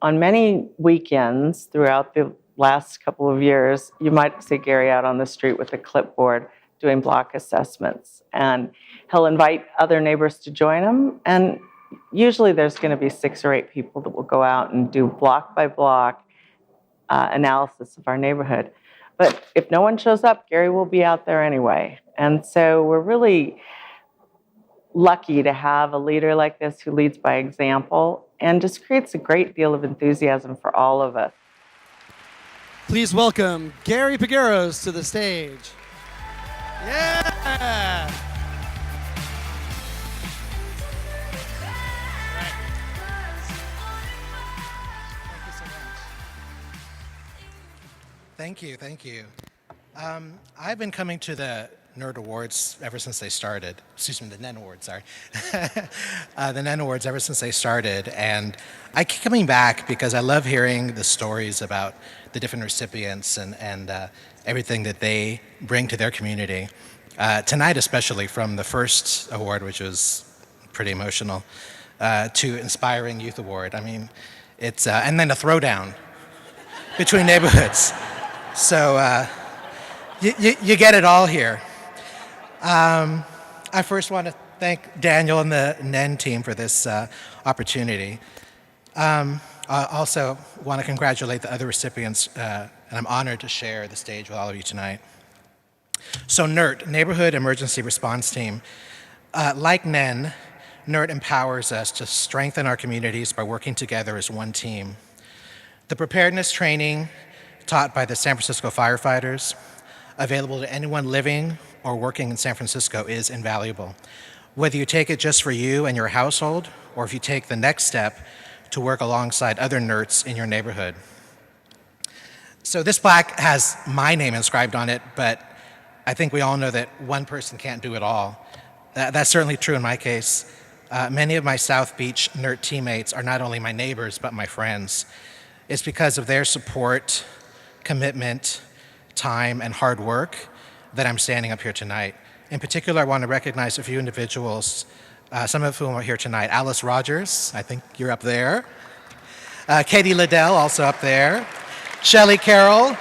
On many weekends throughout the last couple of years, you might see Gary out on the street with a clipboard doing block assessments. And he'll invite other neighbors to join him. And usually there's going to be 6 or 8 people that will go out and do block by block analysis of our neighborhood. But if no one shows up, Gary will be out there anyway. And so we're really lucky to have a leader like this who leads by example and just creates a great deal of enthusiasm for all of us. Please welcome Gary Pigueros to the stage. Yeah! Thank you, thank you. I've been coming to the NERD Awards ever since they started. Excuse me, the NEN Awards, sorry. The NEN Awards ever since they started. And I keep coming back because I love hearing the stories about the different recipients and everything that they bring to their community. Tonight especially, from the first award, which was pretty emotional, to Inspiring Youth Award. I mean, it's, and then a throwdown between neighborhoods. So you get it all here. I first want to thank Daniel and the NEN team for this opportunity. I also want to congratulate the other recipients, and I'm honored to share the stage with all of you tonight. So NERT, Neighborhood Emergency Response Team. Like NEN, NERT empowers us to strengthen our communities by working together as one team. The preparedness training taught by the San Francisco firefighters, available to anyone living or working in San Francisco, is invaluable. Whether you take it just for you and your household, or if you take the next step to work alongside other NERTs in your neighborhood. So this plaque has my name inscribed on it, but I think we all know that one person can't do it all. That's certainly true in my case. Many of my South Beach NERT teammates are not only my neighbors, but my friends. It's because of their support, commitment, time, and hard work that I'm standing up here tonight. In particular, I want to recognize a few individuals, some of whom are here tonight. Alice Rogers, I think you're up there. Katie Liddell, also up there. Shelley Carroll,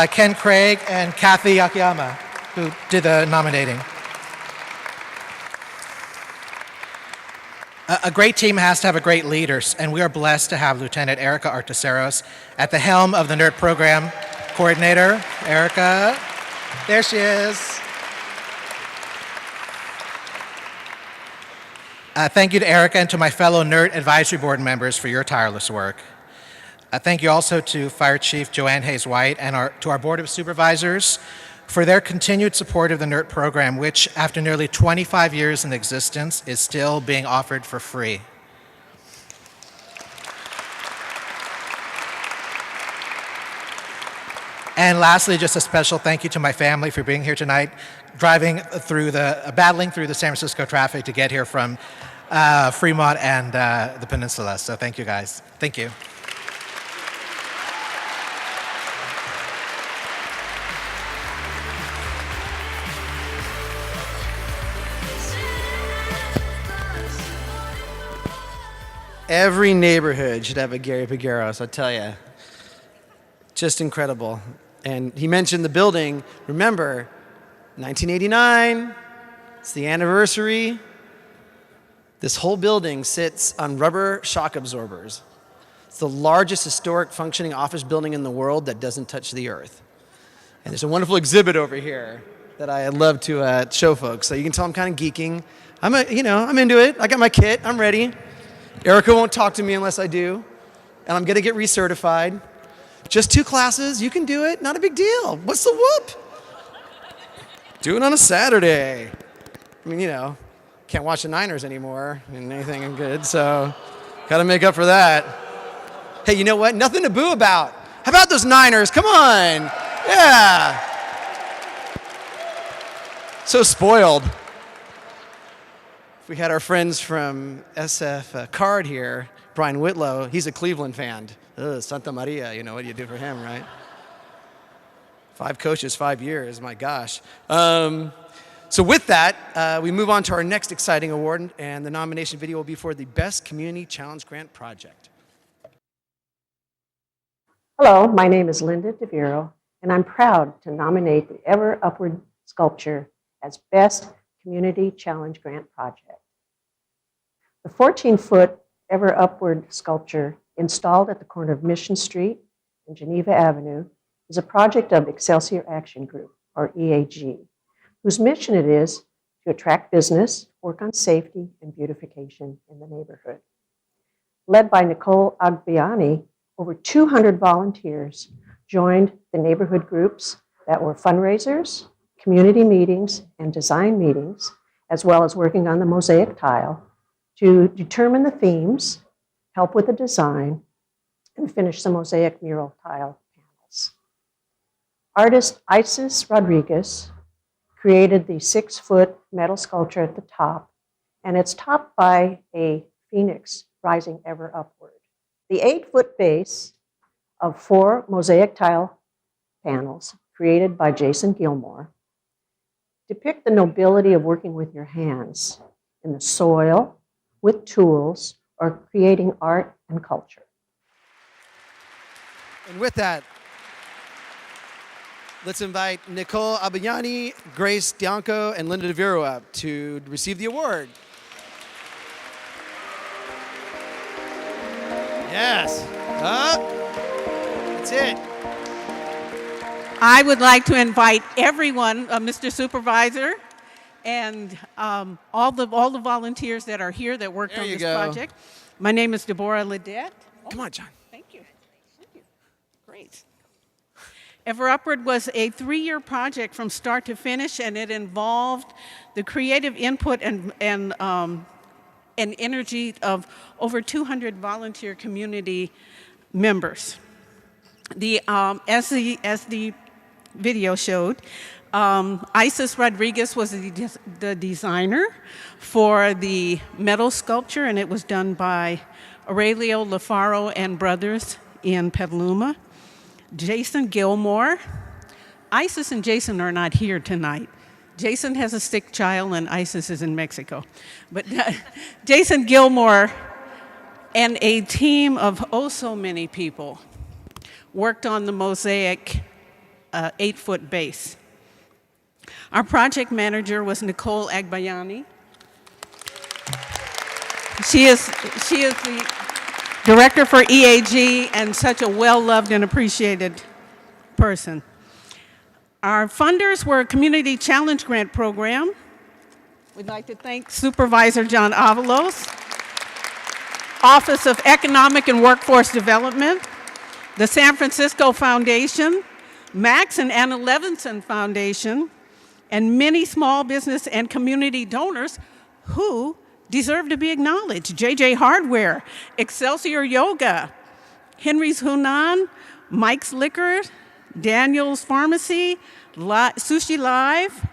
Ken Craig, and Kathy Akiyama, who did the nominating. A great team has to have a great leader, and we are blessed to have Lieutenant Erica Arteseros at the helm of the NERT program coordinator. Erica, there she is. Thank you to Erica and to my fellow NERT Advisory Board members for your tireless work. Thank you also to Fire Chief Joanne Hayes-White and to our Board of Supervisors for their continued support of the NERT program, which, after nearly 25 years in existence, is still being offered for free. And lastly, just a special thank you to my family for being here tonight, battling through the San Francisco traffic to get here from Fremont and the Peninsula. So thank you guys. Thank you. Every neighborhood should have a Gary Pagueros, I tell you. Just incredible. And he mentioned the building. Remember, 1989, it's the anniversary. This whole building sits on rubber shock absorbers. It's the largest historic functioning office building in the world that doesn't touch the earth. And there's a wonderful exhibit over here that I love to show folks. So you can tell I'm kind of geeking. I'm into it. I got my kit. I'm ready. Erica won't talk to me unless I do. And I'm going to get recertified. Just 2 classes. You can do it. Not a big deal. What's the whoop? Do it on a Saturday. I mean, can't watch the Niners anymore and anything good, so got to make up for that. Hey, you know what? Nothing to boo about. How about those Niners? Come on. Yeah. So spoiled. If we had our friends from SF Card here, Brian Whitlow, he's a Cleveland fan. Santa Maria, what do you do for him, right? 5 coaches, 5 years, my gosh. So with that, we move on to our next exciting award, and the nomination video will be for the Best Community Challenge Grant Project. Hello, my name is Linda DeViro, and I'm proud to nominate the Ever Upward sculpture as Best Community Challenge Grant Project. The 14-foot Ever Upward sculpture installed at the corner of Mission Street and Geneva Avenue is a project of Excelsior Action Group, or EAG, whose mission it is to attract business, work on safety and beautification in the neighborhood. Led by Nicole Agbiani, over 200 volunteers joined the neighborhood groups that were fundraisers, community meetings, and design meetings, as well as working on the mosaic tile to determine the themes, help with the design, and finish the mosaic mural tile panels. Artist Isis Rodriguez created the 6-foot metal sculpture at the top, and it's topped by a phoenix rising ever upward. The 8-foot base of 4 mosaic tile panels created by Jason Gilmore depict the nobility of working with your hands in the soil, with tools, or creating art and culture. And with that, let's invite Nicole Abiyani, Grace Dianco, and Linda DeViro up to receive the award. Yes. That's it. I would like to invite everyone, Mr. Supervisor, and all the volunteers that are here that worked on this project. My name is Deborah Ledette. Come on, John. Thank you. Great. Ever Upward was a 3-year project from start to finish, and it involved the creative input and energy of over 200 volunteer community members. As the video showed, Isis Rodriguez was the designer for the metal sculpture, and it was done by Aurelio Lafaro and Brothers in Petaluma. Jason Gilmore. Isis and Jason are not here tonight. Jason has a sick child, and Isis is in Mexico. But Jason Gilmore and a team of so many people worked on the mosaic 8-foot base. Our project manager was Nicole Agbayani. She is the director for EAG and such a well-loved and appreciated person. Our funders were a Community Challenge Grant Program. We'd like to thank Supervisor John Avalos, Office of Economic and Workforce Development, the San Francisco Foundation, Max and Anna Levinson Foundation, and many small business and community donors who deserve to be acknowledged. JJ Hardware, Excelsior Yoga, Henry's Hunan, Mike's Liquor, Daniel's Pharmacy, Sushi Live,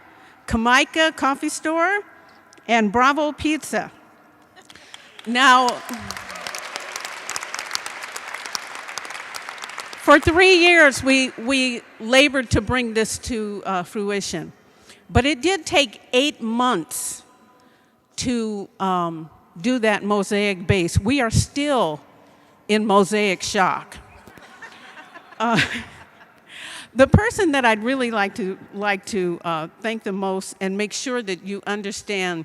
Kamaika Coffee Store, and Bravo Pizza. Now, for 3 years, we labored to bring this to fruition. But it did take 8 months to do that mosaic base. We are still in mosaic shock. The person that I'd really like to thank the most and make sure that you understand,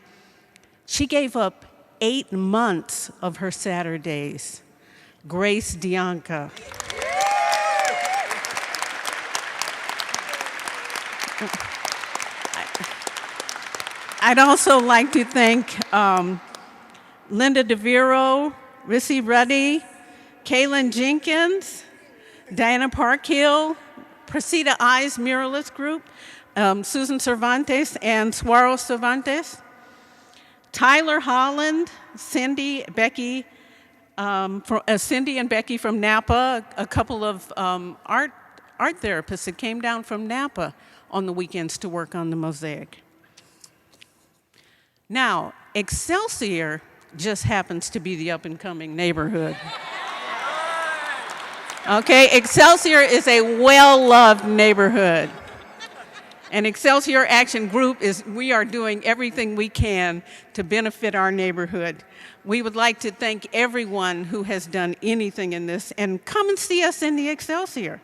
she gave up 8 months of her Saturdays, Grace Dianca. I'd also like to thank Linda DeViro, Rissy Ruddy, Kaylin Jenkins, Diana Parkhill, Presida Eyes Muralist Group, Susan Cervantes and Suaro Cervantes, Tyler Holland, Cindy and Becky from Napa, a couple of art therapists that came down from Napa on the weekends to work on the mosaic. Now, Excelsior just happens to be the up-and-coming neighborhood. Okay, Excelsior is a well-loved neighborhood. And Excelsior Action Group we are doing everything we can to benefit our neighborhood. We would like to thank everyone who has done anything in this, and come and see us in the Excelsior.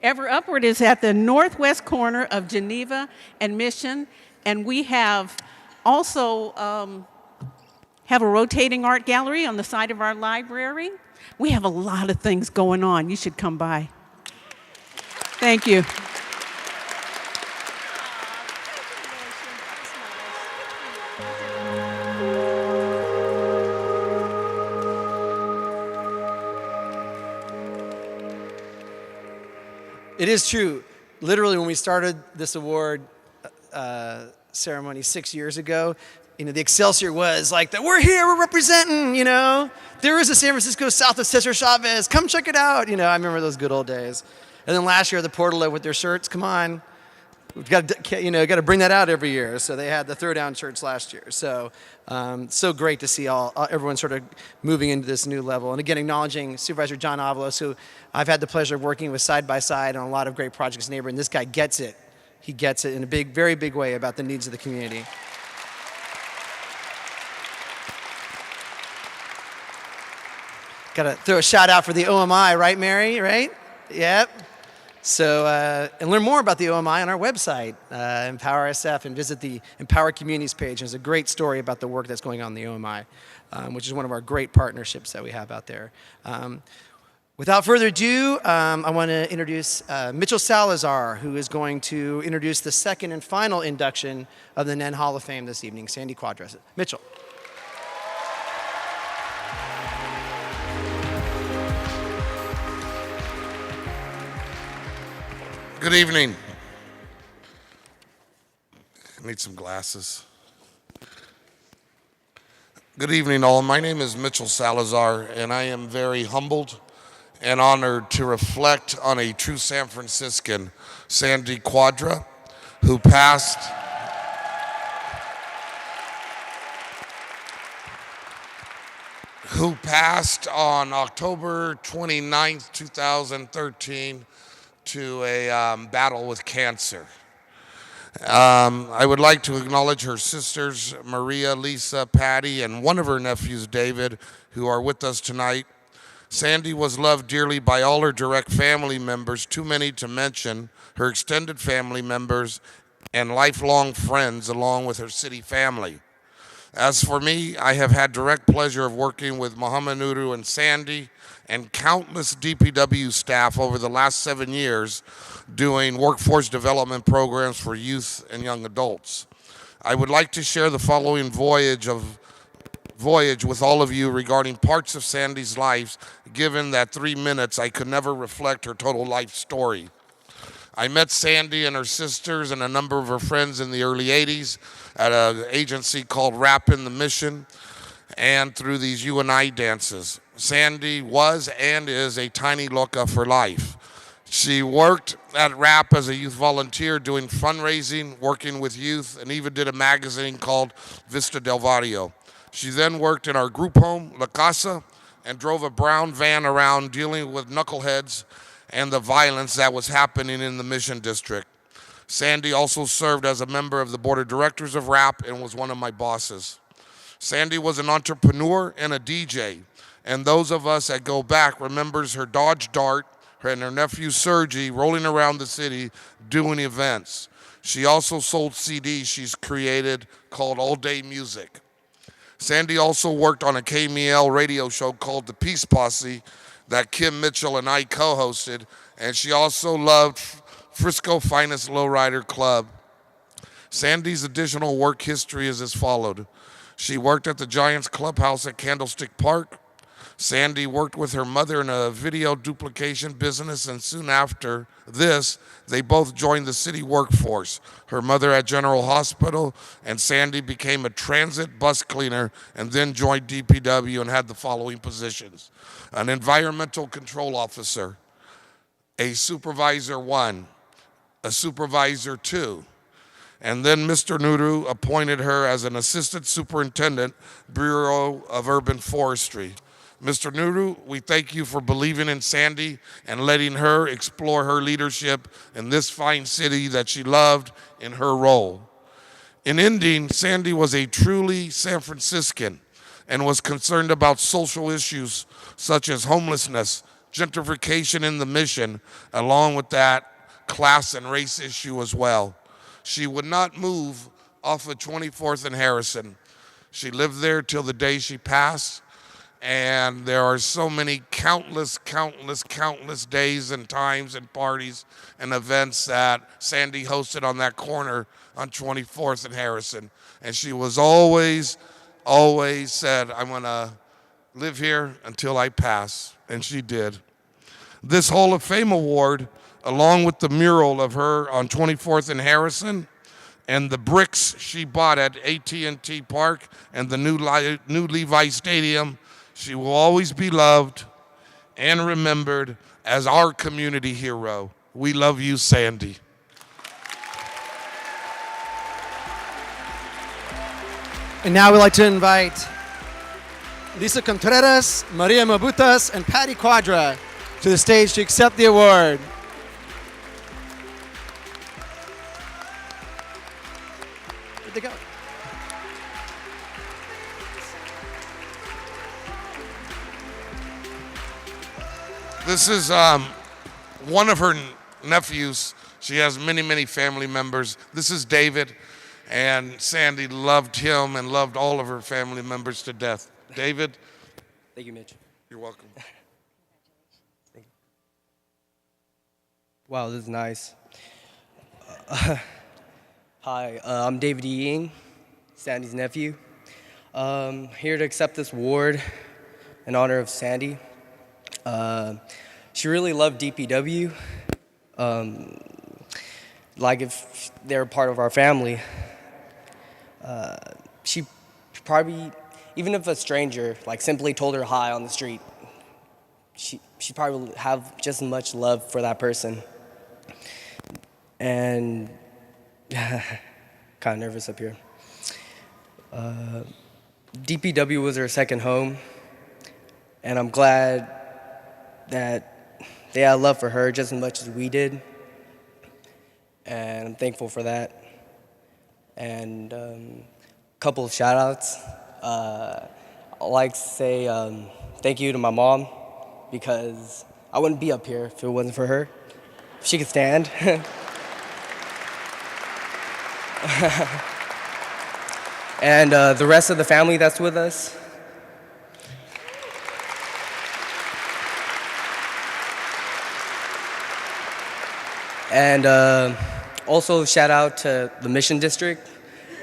Ever Upward is at the northwest corner of Geneva and Mission, and we have also have a rotating art gallery on the side of our library. We have a lot of things going on. You should come by. Thank you. It is true. Literally, when we started this award ceremony 6 years ago, the Excelsior was like, we're here, we're representing, There is a San Francisco south of Cesar Chavez. Come check it out. I remember those good old days. And then last year, the Portola with their shirts, come on. We've got to bring that out every year. So they had the Throwdown shirts last year. So so great to see everyone sort of moving into this new level. And again, acknowledging Supervisor John Avalos, who I've had the pleasure of working with side by side on a lot of great projects in the neighborhood. And this guy gets it. He gets it in a very big way about the needs of the community. Got to throw a shout out for the OMI, right, Mary? Right? Yep. So, and learn more about the OMI on our website, Empower SF, and visit the Empower Communities page. There's a great story about the work that's going on in the OMI, which is one of our great partnerships that we have out there. Without further ado, I want to introduce Mitchell Salazar, who is going to introduce the second and final induction of the NEN Hall of Fame this evening, Sandy Quadras. Mitchell. Good evening. I need some glasses. Good evening, all. My name is Mitchell Salazar, and I am very humbled and honored to reflect on a true San Franciscan, Sandy Quadra, who passed on October 29th, 2013, to a battle with cancer. I would like to acknowledge her sisters, Maria, Lisa, Patty, and one of her nephews, David, who are with us tonight. Sandy was loved dearly by all her direct family members, too many to mention, her extended family members, and lifelong friends, along with her city family. As for me, I have had direct pleasure of working with Muhammad Nuru and Sandy and countless DPW staff over the last 7 years doing workforce development programs for youth and young adults. I would like to share the following voyage with all of you regarding parts of Sandy's life, given that 3 minutes I could never reflect her total life story. I met Sandy and her sisters and a number of her friends in the early 80s at an agency called Rap in the Mission and through these UNI dances. Sandy was and is a tiny loca for life. She worked at RAP as a youth volunteer doing fundraising, working with youth, and even did a magazine called Vista del Barrio. She then worked in our group home, La Casa, and drove a brown van around dealing with knuckleheads and the violence that was happening in the Mission District. Sandy also served as a member of the board of directors of RAP and was one of my bosses. Sandy was an entrepreneur and a DJ, and those of us that go back remembers her Dodge Dart and her nephew Sergi rolling around the city doing events. She also sold CDs she's created called All Day Music. Sandy also worked on a KMEL radio show called The Peace Posse that Kim Mitchell and I co-hosted, and she also loved Frisco Finest Lowrider Club. Sandy's additional work history is as followed. She worked at the Giants Clubhouse at Candlestick Park. Sandy worked with her mother in a video duplication business, and soon after this, they both joined the city workforce. Her mother at General Hospital, and Sandy became a transit bus cleaner and then joined DPW and had the following positions: an environmental control officer, a supervisor 1, a supervisor 2, and then Mr. Nuru appointed her as an assistant superintendent, Bureau of Urban Forestry. Mr. Nuru, we thank you for believing in Sandy and letting her explore her leadership in this fine city that she loved in her role. In ending, Sandy was a truly San Franciscan and was concerned about social issues such as homelessness, gentrification in the Mission, along with that class and race issue as well. She would not move off of 24th and Harrison. She lived there till the day she passed. And there are so many countless days and times and parties and events that Sandy hosted on that corner on 24th and Harrison. And she was always said, I'm gonna live here until I pass. And she did. This Hall of Fame award, along with the mural of her on 24th and Harrison, and the bricks she bought at AT&T Park and the new Levi Stadium, she will always be loved and remembered as our community hero. We love you, Sandy. And now we'd like to invite Lisa Contreras, Maria Mabutas, and Patty Quadra to the stage to accept the award. Where'd they go? This is one of her nephews. She has many family members. This is David, and Sandy loved him and loved all of her family members to death. David? Thank you, Mitch. You're welcome. Thank you. Wow, this is nice. Hi, I'm David Ying, Sandy's nephew. Here to accept this award in honor of Sandy. She really loved DPW. Like if they're part of our family. She probably, even if a stranger like simply told her hi on the street, she probably would have just as much love for that person. And kind of nervous up here. DPW was her second home, and I'm glad that they had love for her just as much as we did, and I'm thankful for that. And a couple of shout outs. I'd like to say thank you to my mom, because I wouldn't be up here if it wasn't for her. If she could stand. And the rest of the family that's with us. And also shout out to the Mission District,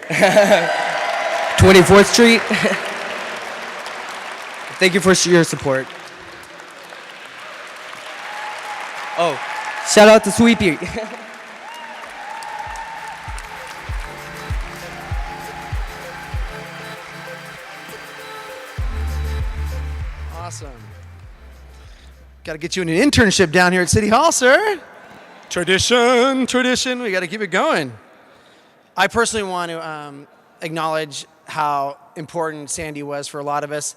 24th Street. Thank you for your support. Oh, shout out to Sweepy. Awesome. Got to get you an internship down here at City Hall, sir. Tradition, tradition. We got to keep it going. I personally want to acknowledge how important Sandy was for a lot of us.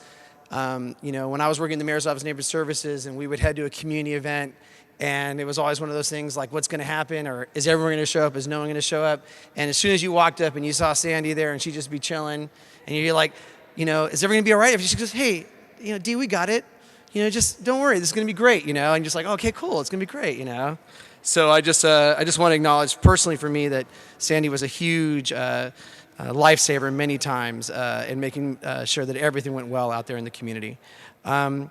You know, when I was working in the Mayor's Office of Neighborhood Services and we would head to a community event, and it was always one of those things like, what's going to happen? Or is everyone going to show up? Is no one going to show up? And as soon as you walked up and you saw Sandy there and she'd just be chilling, and you're like, you know, is everything going to be all right? If she goes, hey, you know, Dee, we got it. You know, just don't worry. This is going to be great, you know? And just like, okay, cool. It's going to be great, you know? So I just want to acknowledge personally for me that Sandy was a huge lifesaver many times in making sure that everything went well out there in the community. Now,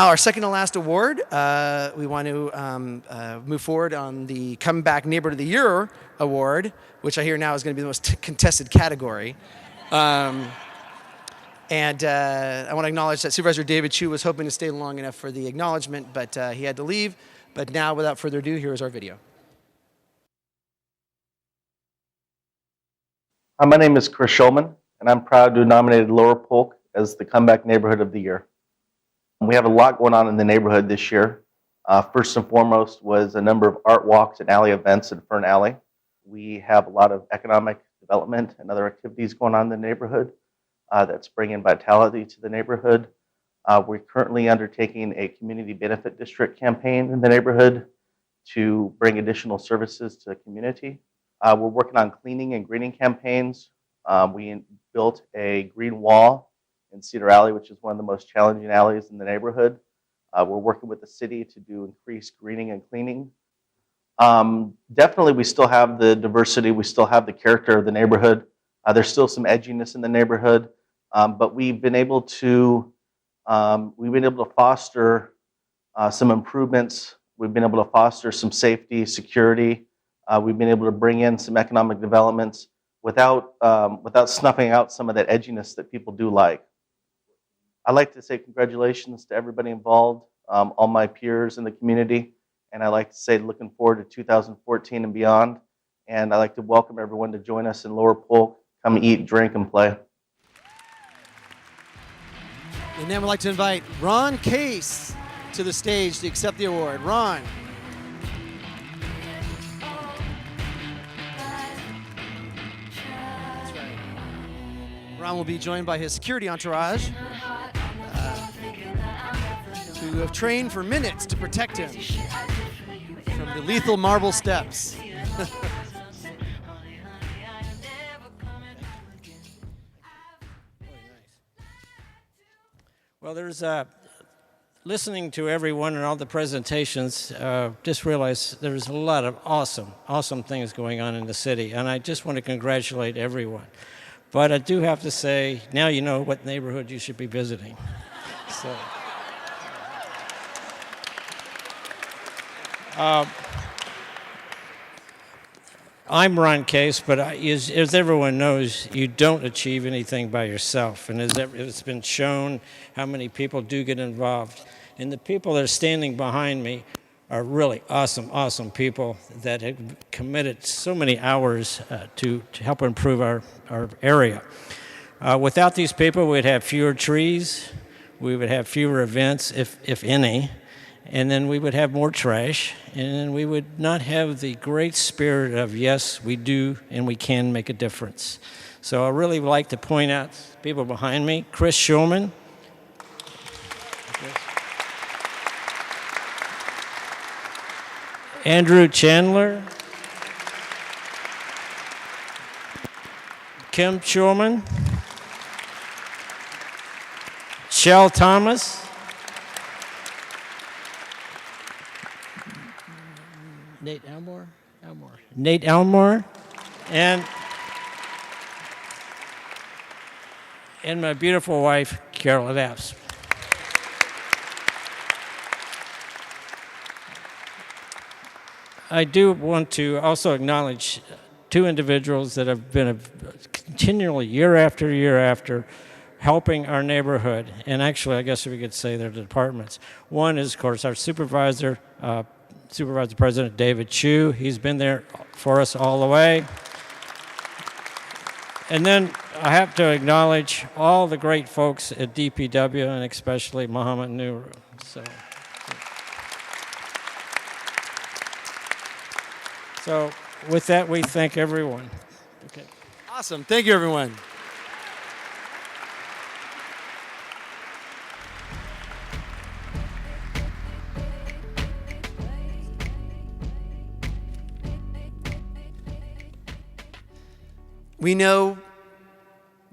our second to last award, we want to move forward on the Comeback Neighborhood of the Year award, which I hear now is going to be the most contested category. And I want to acknowledge that Supervisor David Chu was hoping to stay long enough for the acknowledgement, but he had to leave. But now, without further ado, here is our video. Hi, my name is Chris Schulman, and I'm proud to have nominated Lower Polk as the Comeback Neighborhood of the Year. We have a lot going on in the neighborhood this year. First and foremost was a number of art walks and alley events in Fern Alley. We have a lot of economic development and other activities going on in the neighborhood that's bringing vitality to the neighborhood. We're currently undertaking a community benefit district campaign in the neighborhood to bring additional services to the community. We're working on cleaning and greening campaigns. We built a green wall in Cedar Alley, which is one of the most challenging alleys in the neighborhood. We're working with the city to do increased greening and cleaning. Definitely, we still have the diversity. We still have the character of the neighborhood. There's still some edginess in the neighborhood, but we've been able to foster some improvements. We've been able to foster some safety, security. We've been able to bring in some economic developments without snuffing out some of that edginess that people do like. I'd like to say congratulations to everybody involved, all my peers in the community, and I'd like to say looking forward to 2014 and beyond. And I'd like to welcome everyone to join us in Lower Polk. Come eat, drink, and play. And then we'd like to invite Ron Case to the stage to accept the award. Ron. That's right. Ron will be joined by his security entourage who have trained for minutes to protect him from the lethal marble steps. Well, there's listening to everyone and all the presentations, just realized there's a lot of awesome things going on in the city, and I just want to congratulate everyone. But I do have to say, now you know what neighborhood you should be visiting. So, I'm Ron Case, but as everyone knows, you don't achieve anything by yourself. And it's been shown how many people do get involved. And the people that are standing behind me are really awesome people that have committed so many hours to help improve our area. Without these people, we'd have fewer trees, we would have fewer events, if any, and then we would have more trash, and then we would not have the great spirit of, yes, we do and we can make a difference. So I really would like to point out people behind me. Chris Schulman. Andrew Chandler. Kim Schulman. Shell Thomas. Nate Elmore? Nate Elmore. And my beautiful wife, Carol Adams. I do want to also acknowledge two individuals that have been continually, year after year after, helping our neighborhood. And actually, I guess we could say they're the departments. One is, of course, our Supervisor President David Chu. He's been there for us all the way. And then I have to acknowledge all the great folks at DPW, and especially Mohammed Nuru. So, So with that, we thank everyone. Okay. Awesome. Thank you, everyone. We know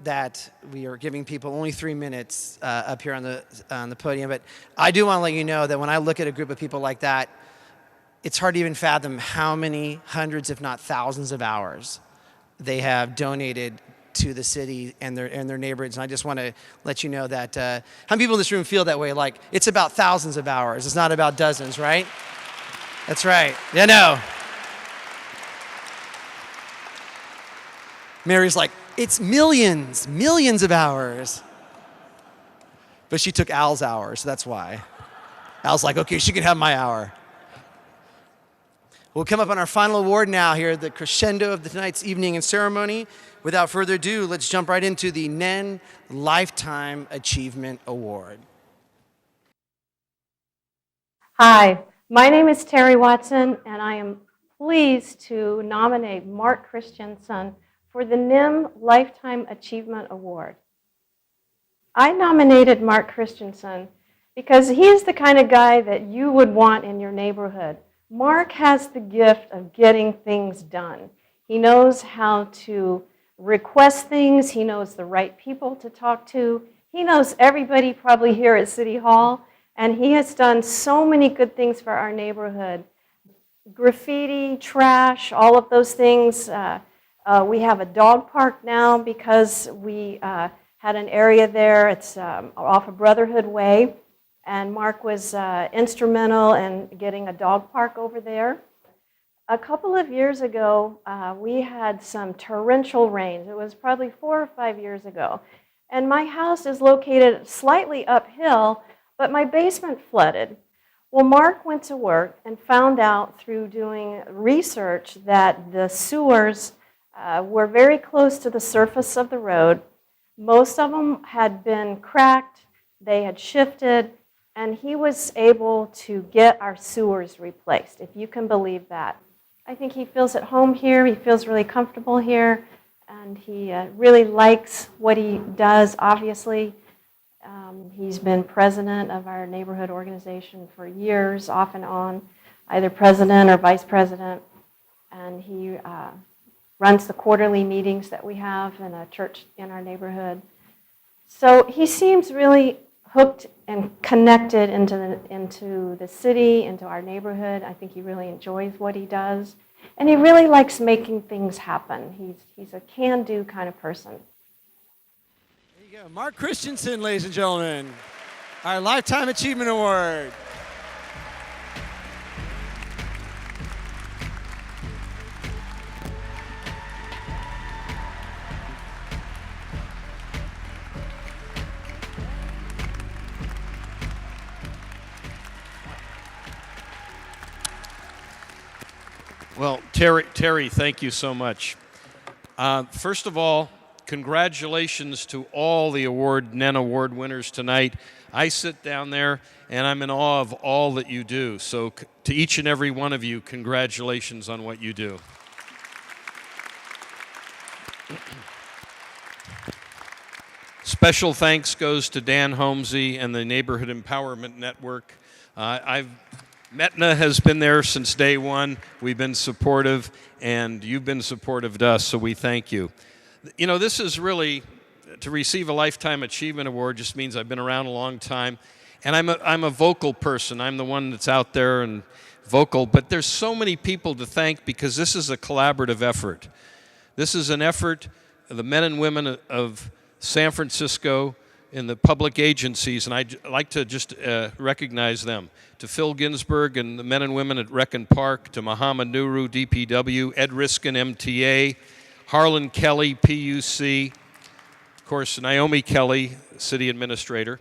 that we are giving people only 3 minutes up here on the podium, but I do want to let you know that when I look at a group of people like that, it's hard to even fathom how many hundreds, if not thousands of hours they have donated to the city and their neighborhoods. And I just want to let you know that how many people in this room feel that way? Like, it's about thousands of hours. It's not about dozens, right? That's right. Yeah, no. Mary's like, it's millions of hours. But she took Al's hours, so that's why. Al's like, okay, she can have my hour. We'll come up on our final award now here at the crescendo of tonight's evening and ceremony. Without further ado, let's jump right into the NEN Lifetime Achievement Award. Hi, my name is Terry Watson, and I am pleased to nominate Mark Christensen for the NEN Lifetime Achievement Award. I nominated Mark Christensen because he's the kind of guy that you would want in your neighborhood. Mark has the gift of getting things done. He knows how to request things. He knows the right people to talk to. He knows everybody probably here at City Hall, and he has done so many good things for our neighborhood. Graffiti, trash, all of those things. We have a dog park now because we had an area there. It's off of Brotherhood Way, and Mark was instrumental in getting a dog park over there. A couple of years ago, we had some torrential rains. It was probably 4 or 5 years ago, and my house is located slightly uphill, but my basement flooded. Well, Mark went to work and found out through doing research that the sewers were very close to the surface of the road. Most of them had been cracked, they had shifted, and he was able to get our sewers replaced, if you can believe that. I think he feels at home here, he feels really comfortable here, and he really likes what he does, obviously. He's been president of our neighborhood organization for years, off and on, either president or vice president, and he runs the quarterly meetings that we have in a church in our neighborhood. So he seems really hooked and connected into the city, into our neighborhood. I think he really enjoys what he does. And he really likes making things happen. He's a can-do kind of person. There you go. Mark Christensen, ladies and gentlemen, our Lifetime Achievement Award. Well, Terry, thank you so much. First of all, congratulations to all the NEN Award winners tonight. I sit down there and I'm in awe of all that you do. So to each and every one of you, congratulations on what you do. Special thanks goes to Dan Holmesy and the Neighborhood Empowerment Network. Metna has been there since day one. We've been supportive, and you've been supportive to us, so we thank you. You know, this is really, to receive a Lifetime Achievement Award just means I've been around a long time, and I'm a vocal person. I'm the one that's out there and vocal, but there's so many people to thank because this is a collaborative effort. This is an effort of the men and women of San Francisco in the public agencies, and I'd like to just recognize them. To Phil Ginsburg and the men and women at Rec and Park, to Muhammad Nuru, DPW, Ed Riskin, MTA, Harlan Kelly, PUC, of course, Naomi Kelly, City Administrator,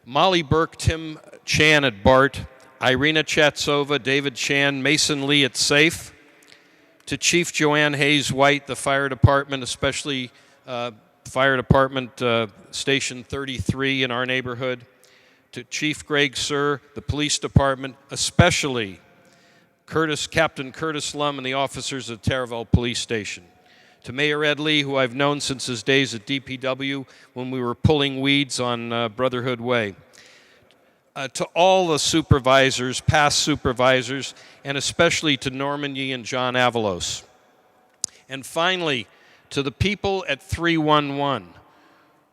Molly Burke, Tim Chan at BART, Irina Chatsova, David Chan, Mason Lee at SAFE, to Chief Joanne Hayes White, the Fire Department, especially Fire Department Station 33 in our neighborhood, to Chief Greg Sir, the Police Department, especially Captain Curtis Lum, and the officers of Taraval Police Station. To Mayor Ed Lee, who I've known since his days at DPW when we were pulling weeds on Brotherhood Way. To all the supervisors, past supervisors, and especially to Norman Yee and John Avalos. And finally, to the people at 311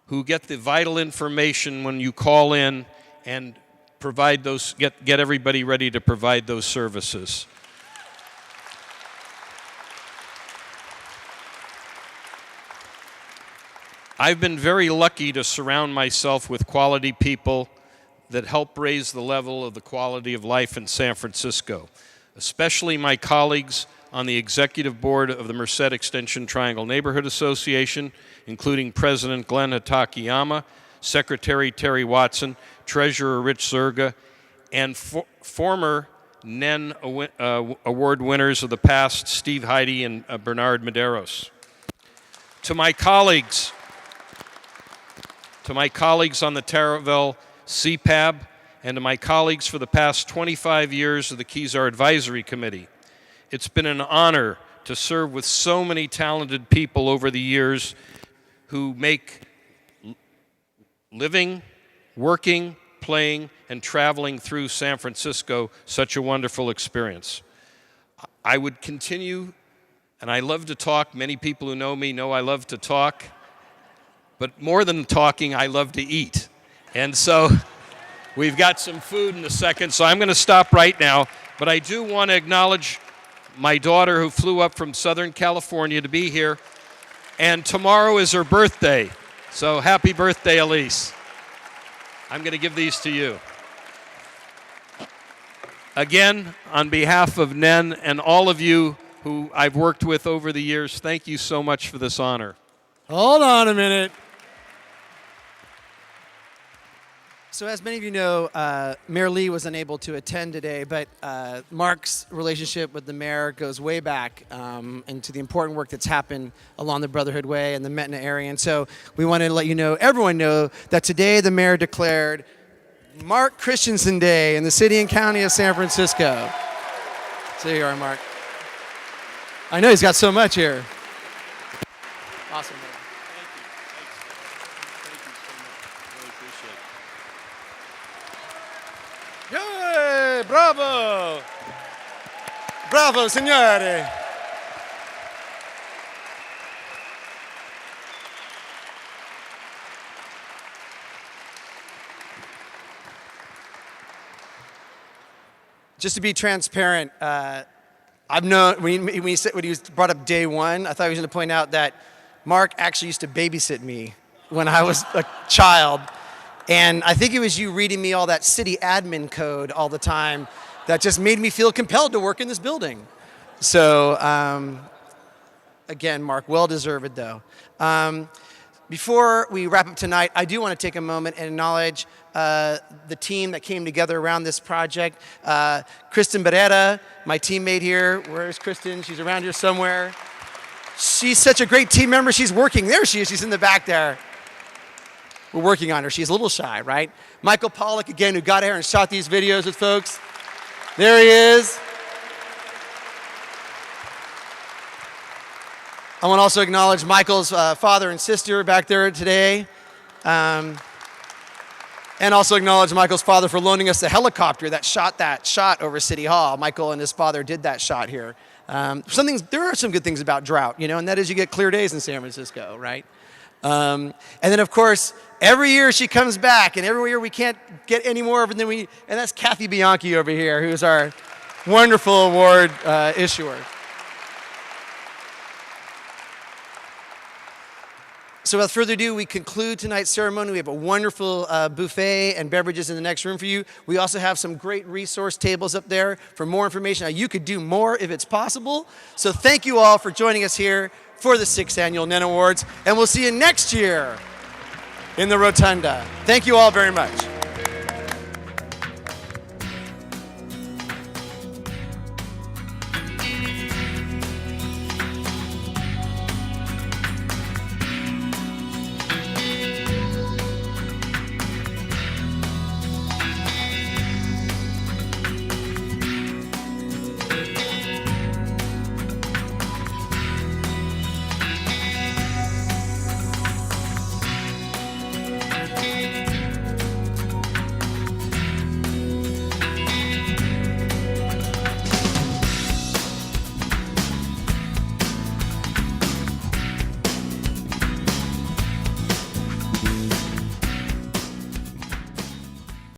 who get the vital information when you call in and provide those, get everybody ready to provide those services. I've been very lucky to surround myself with quality people that help raise the level of the quality of life in San Francisco, especially my colleagues on the executive board of the Merced Extension Triangle Neighborhood Association, including President Glenn Hatakiyama, Secretary Terry Watson, Treasurer Rich Zerga, and former NEN Award winners of the past, Steve Heide and Bernard Medeiros. To my colleagues on the Taraval CPAB, and to my colleagues for the past 25 years of the Kezar Advisory Committee. It's been an honor to serve with so many talented people over the years who make living, working, playing, and traveling through San Francisco such a wonderful experience. I would continue, and I love to talk. Many people who know me know I love to talk. But more than talking, I love to eat. And so we've got some food in a second, so I'm going to stop right now. But I do want to acknowledge my daughter who flew up from Southern California to be here. And tomorrow is her birthday. So happy birthday, Elise. I'm going to give these to you. Again, on behalf of NEN and all of you who I've worked with over the years, thank you so much for this honor. Hold on a minute. So as many of you know, Mayor Lee was unable to attend today, but Mark's relationship with the mayor goes way back into the important work that's happened along the Brotherhood Way and the Metna area. And so we wanted to let you know, everyone know, that today the mayor declared Mark Christensen Day in the city and county of San Francisco. So here you are, Mark. I know he's got so much here. Awesome. Yay! Bravo! Bravo, signore! Just to be transparent, I've known, when he brought up day one, I thought he was going to point out that Mark actually used to babysit me when I was a child. And I think it was you reading me all that city admin code all the time that just made me feel compelled to work in this building. So, again, Mark, well-deserved though. Before we wrap up tonight, I do want to take a moment and acknowledge the team that came together around this project. Kristen Barrera, my teammate here. Where's Kristen? She's around here somewhere. She's such a great team member. She's working. There she is. She's in the back there. We're working on her. She's a little shy, right? Michael Pollack, again, who got here and shot these videos with folks. There he is. I want to also acknowledge Michael's father and sister back there today. And also acknowledge Michael's father for loaning us the helicopter that shot over City Hall. Michael and his father did that shot here. There are some good things about drought, you know, and that is you get clear days in San Francisco, right? And then, of course, every year she comes back, and every year we can't get any more of it than and that's Kathy Bianchi over here, who's our wonderful award issuer. So without further ado, we conclude tonight's ceremony. We have a wonderful buffet and beverages in the next room for you. We also have some great resource tables up there for more information. Now, you could do more if it's possible. So thank you all for joining us here for the 6th Annual NEN Awards, and we'll see you next year in the Rotunda. Thank you all very much.